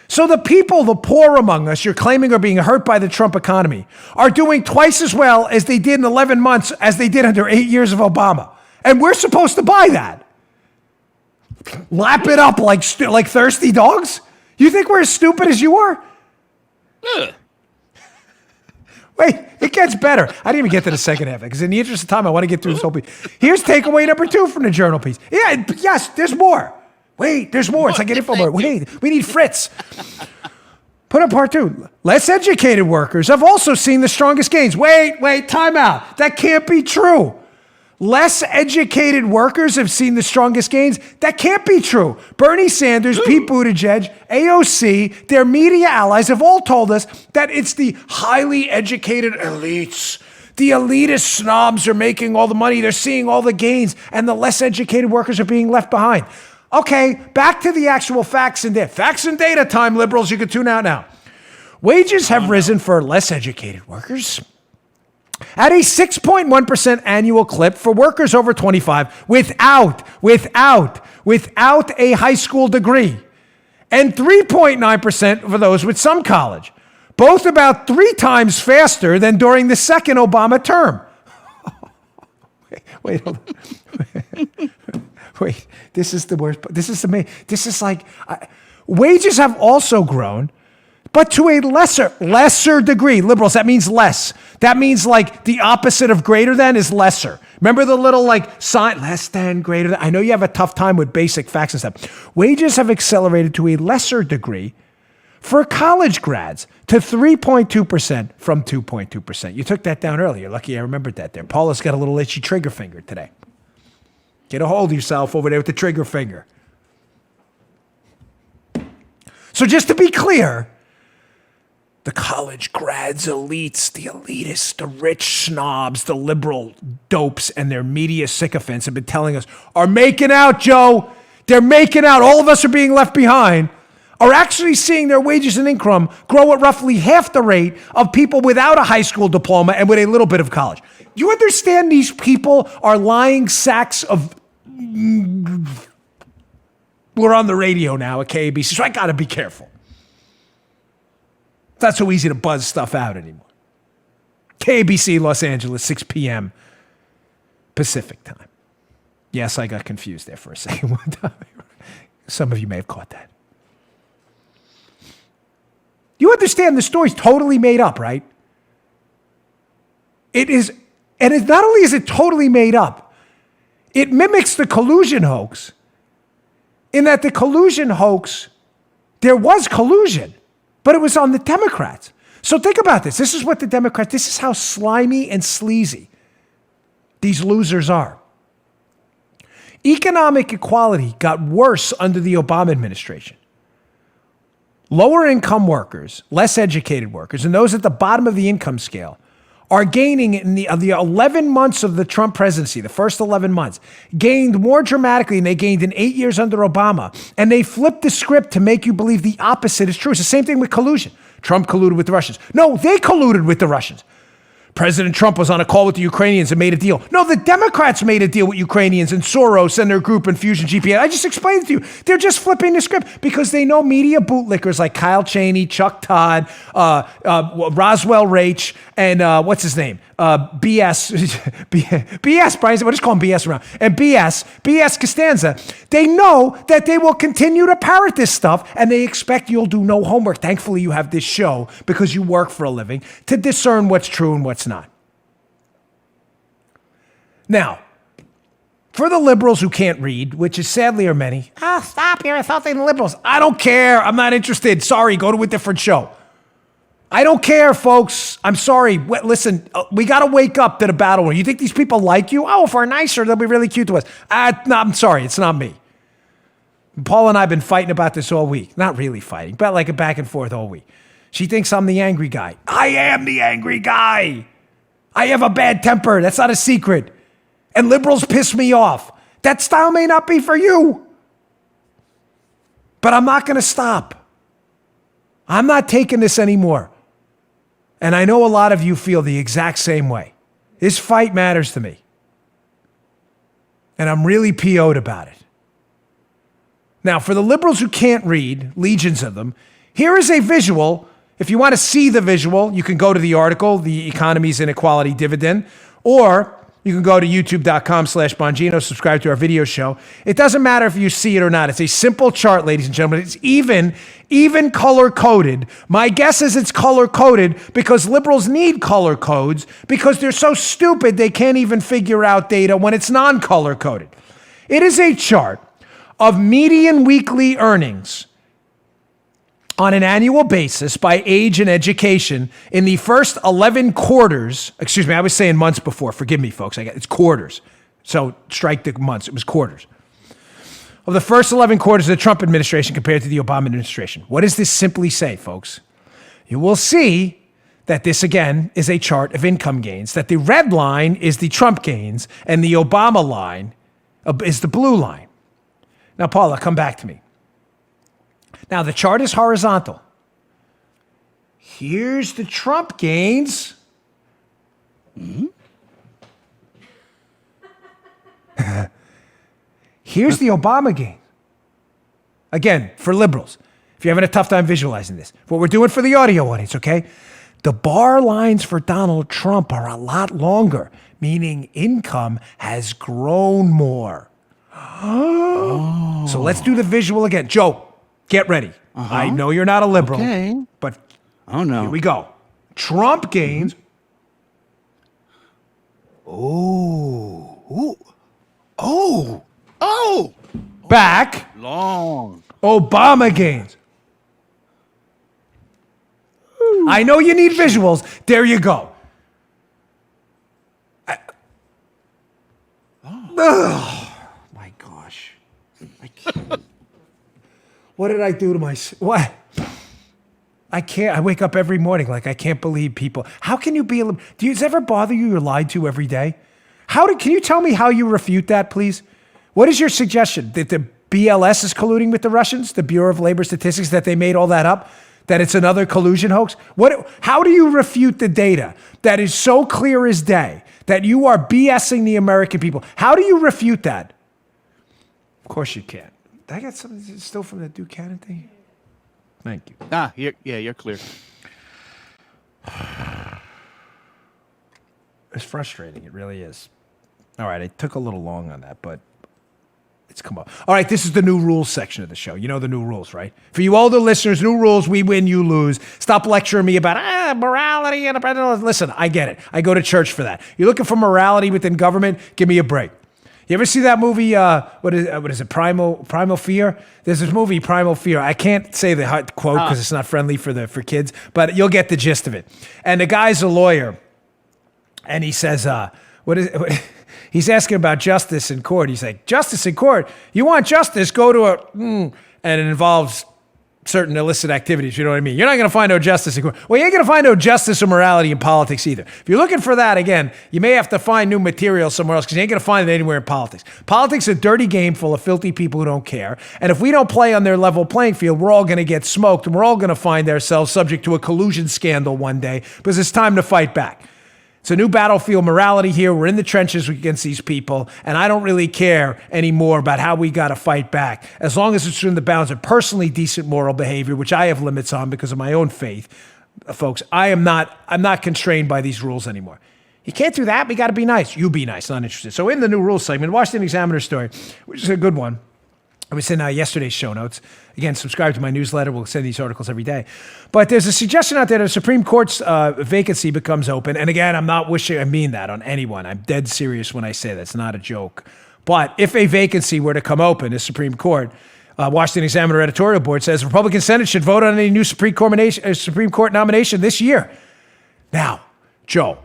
So the people, the poor among us, you're claiming are being hurt by the Trump economy, are doing twice as well as they did in 11 months as they did under 8 years of Obama. And we're supposed to buy that. Lap it up like thirsty dogs? You think we're as stupid as you are? Wait, it gets better. I didn't even get to the second half because in the interest of time, I want to get through this whole piece. Here's takeaway number 2 from the journal piece. Yeah, yes, there's more. Wait, there's more. It's like an info board. Wait, we need Fritz. Put up part 2. Less educated workers have also seen the strongest gains. Wait, time out. That can't be true. Less educated workers have seen the strongest gains. That can't be true. Bernie Sanders, Pete Buttigieg, AOC, their media allies have all told us that it's the highly educated elites. The elitist snobs are making all the money. They're seeing all the gains, and the less educated workers are being left behind. Okay, back to the actual facts and data. Facts and data time, liberals. You can tune out now. Wages have risen for less educated workers at a 6.1% annual clip for workers over 25 without a high school degree, and 3.9% for those with some college, both about 3 times faster than during the second Obama term. Wait, hold on. Wait, this is the worst. This is amazing. This is like, wages have also grown, but to a lesser degree. Liberals, that means less. That means like the opposite of greater than is lesser. Remember the little like sign, less than, greater than? I know you have a tough time with basic facts and stuff. Wages have accelerated to a lesser degree for college grads to 3.2% from 2.2%. You took that down earlier. Lucky I remembered that there. Paula's got a little itchy trigger finger today. Get a hold of yourself over there with the trigger finger. So just to be clear, the college grads, elites, the elitists, the rich snobs, the liberal dopes, and their media sycophants have been telling us are making out, Joe. They're making out. All of us are being left behind. Are actually seeing their wages and income grow at roughly half the rate of people without a high school diploma and with a little bit of college. You understand these people are lying sacks of... We're on the radio now at KABC, so I got to be careful. It's not so easy to buzz stuff out anymore. KABC, Los Angeles, 6 p.m. Pacific time. Yes, I got confused there for a second one time. Some of you may have caught that. You understand the story's totally made up, right? It is, and it's not only is it totally made up, it mimics the collusion hoax in that the collusion hoax, there was collusion, but it was on the Democrats. So think about this. This is what the Democrats, this is how slimy and sleazy these losers are. Economic equality got worse under the Obama administration. Lower income workers, less educated workers, and those at the bottom of the income scale are gaining in the 11 months of the Trump presidency, the first 11 months, gained more dramatically than they gained in 8 years under Obama. And they flipped the script to make you believe the opposite is true. It's the same thing with collusion. Trump colluded with the Russians. No, they colluded with the Russians. President Trump was on a call with the Ukrainians and made a deal. No, the Democrats made a deal with Ukrainians and Soros and their group Infusion GPS. I just explained it to you. They're just flipping the script because they know media bootlickers like Kyle Cheney, Chuck Todd, Roswell Raich, and what's his name? BS, Brian, we'll just call him BS around. And BS Costanza, they know that they will continue to parrot this stuff and they expect you'll do no homework. Thankfully, you have this show because you work for a living to discern what's true and what's not. Now, for the liberals who can't read, which is sadly are many, stop, you're insulting the liberals. I don't care. I'm not interested. Sorry, go to a different show. I don't care, folks. I'm sorry. Listen, we got to wake up to the battle. You think these people like you? Oh, if we're nicer, they'll be really cute to us. No, I'm sorry. It's not me. Paul and I have been fighting about this all week. Not really fighting, but like a back and forth all week. She thinks I'm the angry guy. I am the angry guy. I have a bad temper. That's not a secret. And liberals piss me off. That style may not be for you. But I'm not going to stop. I'm not taking this anymore. And I know a lot of you feel the exact same way. This fight matters to me. And I'm really PO'd about it. Now, for the liberals who can't read, legions of them, here is a visual. If you want to see the visual, you can go to the article, The Economy's Inequality Dividend, or you can go to youtube.com/Bongino, subscribe to our video show. It doesn't matter if you see it or not. It's a simple chart, ladies and gentlemen. It's even color-coded. My guess is it's color-coded because liberals need color codes because they're so stupid they can't even figure out data when it's non-color-coded. It is a chart of median weekly earnings on an annual basis by age and education in the first 11 quarters. Excuse me, I was saying months before. Forgive me, folks. It's quarters. So strike the months. It was quarters. Of the first 11 quarters of the Trump administration compared to the Obama administration. What does this simply say, folks? You will see that this, again, is a chart of income gains, that the red line is the Trump gains and the Obama line is the blue line. Now, Paula, come back to me. Now, the chart is horizontal. Here's the Trump gains. Here's the Obama gains. Again, for liberals, if you're having a tough time visualizing this, what we're doing for the audio audience, okay? The bar lines for Donald Trump are a lot longer, meaning income has grown more. So let's do the visual again. Joe, get ready. I know you're not a liberal, but here we go. Trump gains. Back. Long. Obama gains. I know you need visuals. There you go. Oh, my gosh. I can't. What did I do to myself? What? I can't. I wake up every morning like I can't believe people. How can you be? Does it ever bother you? You're lied to every day. Can you tell me how you refute that, please? What is your suggestion? That the BLS is colluding with the Russians, the Bureau of Labor Statistics, that they made all that up? That it's another collusion hoax? How do you refute the data that is so clear as day that you are BSing the American people? How do you refute that? Of course you can't. I got something still from the Duke Cannon thing. Thank you. You're clear. It's frustrating. It really is. All right, it took a little long on that, but it's come up. All right, this is the new rules section of the show. You know the new rules, right? For you older listeners, new rules, we win, you lose. Stop lecturing me about morality and listen, I get it. I go to church for that. You're looking for morality within government? Give me a break. You ever see that movie, what is it, Primal Fear? There's this movie, Primal Fear. I can't say the quote because it's not friendly for kids, but you'll get the gist of it. And the guy's a lawyer, and he says, he's asking about justice in court. He's like, justice in court? You want justice, go to and it involves certain illicit activities, you know what I mean? You're not going to find no justice in court. Well, you ain't going to find no justice or morality in politics either. If you're looking for that, again, you may have to find new material somewhere else because you ain't going to find it anywhere in politics. Politics is a dirty game full of filthy people who don't care. And if we don't play on their level playing field, we're all going to get smoked and we're all going to find ourselves subject to a collusion scandal one day because it's time to fight back. It's a new battlefield morality here. We're in the trenches against these people, and I don't really care anymore about how we got to fight back. As long as it's within the bounds of personally decent moral behavior, which I have limits on because of my own faith, folks, I'm not constrained by these rules anymore. You can't do that. We got to be nice. You be nice, not interested. So in the new rules segment, Washington Examiner story, which is a good one. It was in yesterday's show notes. Again, subscribe to my newsletter. We'll send these articles every day. But there's a suggestion out there that the Supreme Court's vacancy becomes open. And again, I'm not wishing I mean that on anyone. I'm dead serious when I say that. It's not a joke. But if a vacancy were to come open, the Supreme Court, Washington Examiner editorial board says the Republican Senate should vote on any new Supreme Court nomination this year. Now, Joe,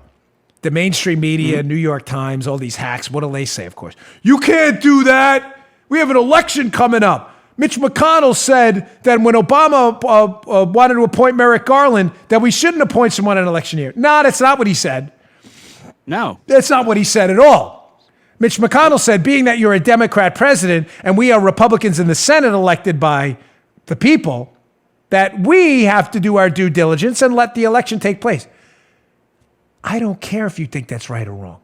the mainstream media, New York Times, all these hacks, what do they say, of course? You can't do that. We have an election coming up. Mitch McConnell said that when Obama wanted to appoint Merrick Garland, that we shouldn't appoint someone in an election year. No, that's not what he said. No. That's not what he said at all. Mitch McConnell said, being that you're a Democrat president and we are Republicans in the Senate elected by the people, that we have to do our due diligence and let the election take place. I don't care if you think that's right or wrong.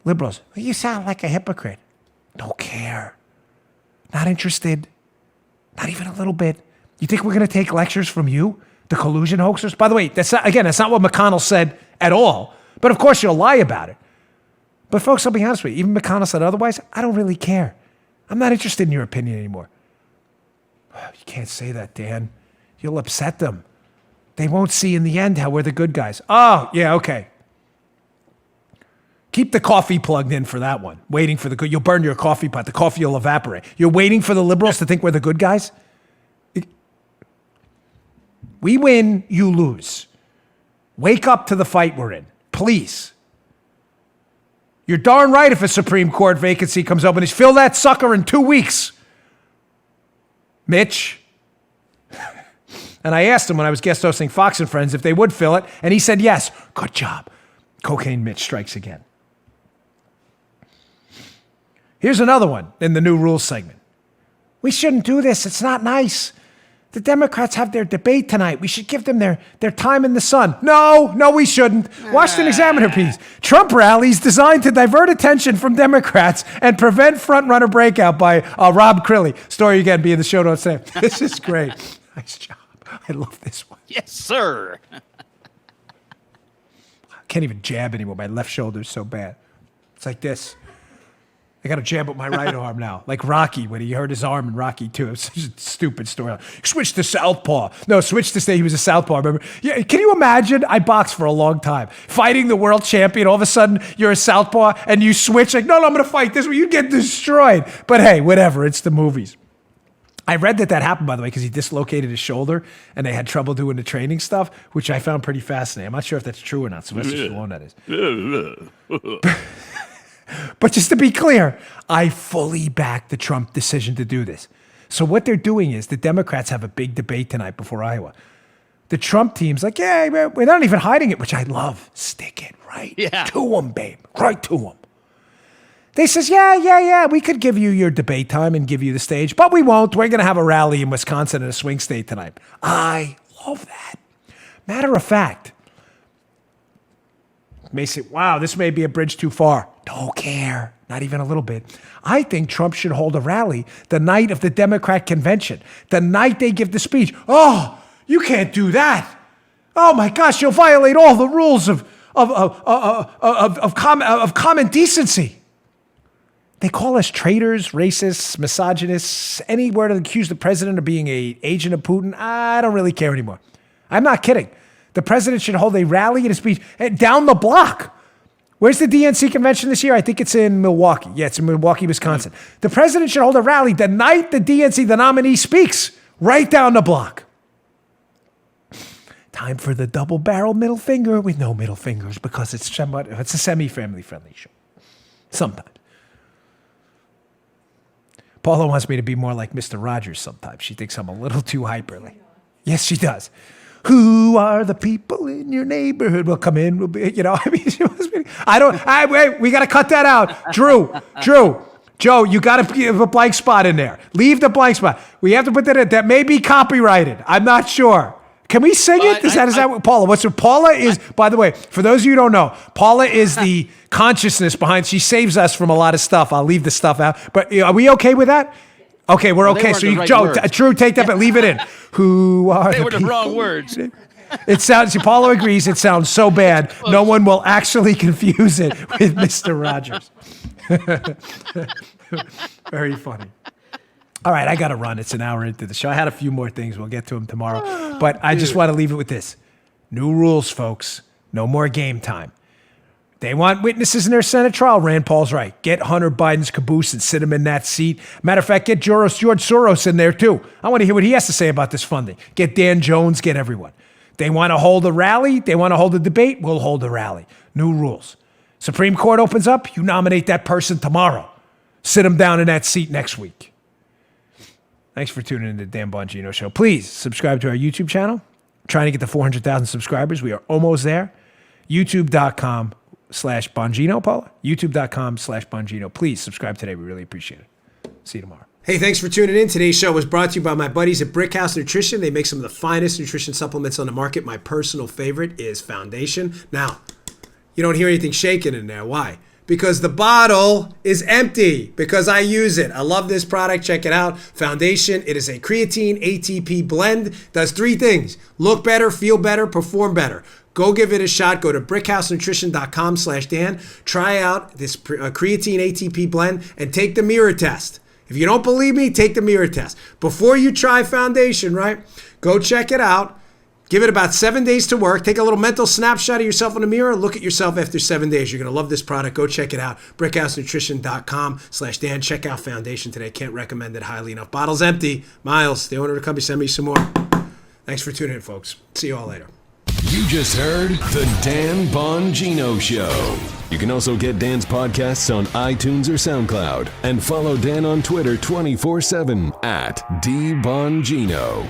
Liberals, well, you sound like a hypocrite. Don't care. Not interested. Not even a little bit. You think we're going to take lectures from you, the collusion hoaxers? By the way, that's not what McConnell said at all. But of course, you'll lie about it. But folks, I'll be honest with you. Even McConnell said otherwise. I don't really care. I'm not interested in your opinion anymore. You can't say that, Dan. You'll upset them. They won't see in the end how we're the good guys. Oh, yeah, okay. Keep the coffee plugged in for that one. Waiting for the good. You'll burn your coffee pot. The coffee will evaporate. You're waiting for the liberals to think we're the good guys? We win, you lose. Wake up to the fight we're in. Please. You're darn right if a Supreme Court vacancy comes open. Just fill that sucker in 2 weeks. Mitch. And I asked him when I was guest hosting Fox and Friends if they would fill it, and he said yes. Good job. Cocaine Mitch strikes again. Here's another one in the new rules segment. We shouldn't do this. It's not nice. The Democrats have their debate tonight. We should give them their time in the sun. No, we shouldn't. Washington Examiner piece. Trump rallies designed to divert attention from Democrats and prevent front-runner breakout by Rob Crilly. Story again, be in the show notes there. This is great. Nice job. I love this one. Yes, sir. I can't even jab anymore. My left shoulder is so bad. It's like this. I got to jab with my right arm now. Like Rocky, when he hurt his arm in Rocky 2. It was such a stupid story. Switch to southpaw. No, switch to say he was a southpaw. Remember? Yeah, can you imagine? I boxed for a long time. Fighting the world champion. All of a sudden, you're a southpaw and you switch. Like, no, I'm going to fight this way. You get destroyed. But hey, whatever. It's the movies. I read that happened, by the way, because he dislocated his shoulder and they had trouble doing the training stuff, which I found pretty fascinating. I'm not sure if that's true or not. Sylvester Stallone, that is. But just to be clear, I fully back the Trump decision to do this. So what they're doing is the Democrats have a big debate tonight before Iowa. The Trump team's like, yeah, we're not even hiding it, which I love. Stick it right to them, babe. Right to them. They says, yeah, we could give you your debate time and give you the stage, but we won't. We're going to have a rally in Wisconsin in a swing state tonight. I love that. Matter of fact, may say, wow, this may be a bridge too far. Don't care. Not even a little bit. I think Trump should hold a rally the night of the Democrat convention, the night they give the speech. Oh, you can't do that. Oh my gosh, you'll violate all the rules of common decency. They call us traitors, racists, misogynists, any word to accuse the president of being an agent of Putin. I don't really care anymore. I'm not kidding. The president should hold a rally and a speech down the block. Where's the DNC convention this year? I think it's in Milwaukee. Yeah, it's in Milwaukee, Wisconsin. The president should hold a rally the night the DNC, the nominee, speaks, right down the block. Time for the double-barrel middle finger with no middle fingers because it's a semi-family friendly show. Sometimes. Paula wants me to be more like Mr. Rogers sometimes. She thinks I'm a little too hyper. Yes, she does. Who are the people in your neighborhood? We'll come in. We'll be, she must be. Wait, we got to cut that out. Drew, Joe, you got to give a blank spot in there. Leave the blank spot. We have to put that in. That may be copyrighted. I'm not sure. Can we sing it? Is that what Paula? Paula is, by the way, for those of you who don't know, Paula is the consciousness behind, she saves us from a lot of stuff. I'll leave the stuff out. But are we okay with that? Okay, we're okay. So Joe, Drew, take that, but leave it in. Who are They were the wrong words. It sounds, Paula agrees, it sounds so bad, no one will actually confuse it with Mr. Rogers. Very funny. All right, I got to run. It's an hour into the show. I had a few more things. We'll get to them tomorrow. But I just want to leave it with this. New rules, folks. No more game time. They want witnesses in their Senate trial. Rand Paul's right. Get Hunter Biden's caboose and sit him in that seat. Matter of fact, get George Soros in there, too. I want to hear what he has to say about this funding. Get Dan Jones, get everyone. They want to hold a rally. They want to hold a debate. We'll hold a rally. New rules. Supreme Court opens up. You nominate that person tomorrow. Sit him down in that seat next week. Thanks for tuning in to the Dan Bongino Show. Please subscribe to our YouTube channel. We're trying to get to 400,000 subscribers. We are almost there. YouTube.com/Bongino, Paula. YouTube.com/Bongino. Please subscribe today. We really appreciate it. See you tomorrow. Hey, thanks for tuning in. Today's show was brought to you by my buddies at Brickhouse Nutrition. They make some of the finest nutrition supplements on the market. My personal favorite is Foundation. Now, you don't hear anything shaking in there. Why? Because the bottle is empty, because I use it. I love this product. Check it out. Foundation. It is a creatine ATP blend. Does three things. Look better, feel better, perform better. Go give it a shot. Go to brickhousenutrition.com/Dan. Try out this creatine ATP blend and take the mirror test. If you don't believe me, take the mirror test. Before you try Foundation, right? Go check it out. Give it about 7 days to work. Take a little mental snapshot of yourself in the mirror. Look at yourself after 7 days. You're going to love this product. Go check it out. brickhousenutrition.com/Dan. Check out Foundation today. Can't recommend it highly enough. Bottle's empty. Miles, the owner of the company, send me some more. Thanks for tuning in, folks. See you all later. You just heard The Dan Bongino Show. You can also get Dan's podcasts on iTunes or SoundCloud. And follow Dan on Twitter 24/7 @DBongino.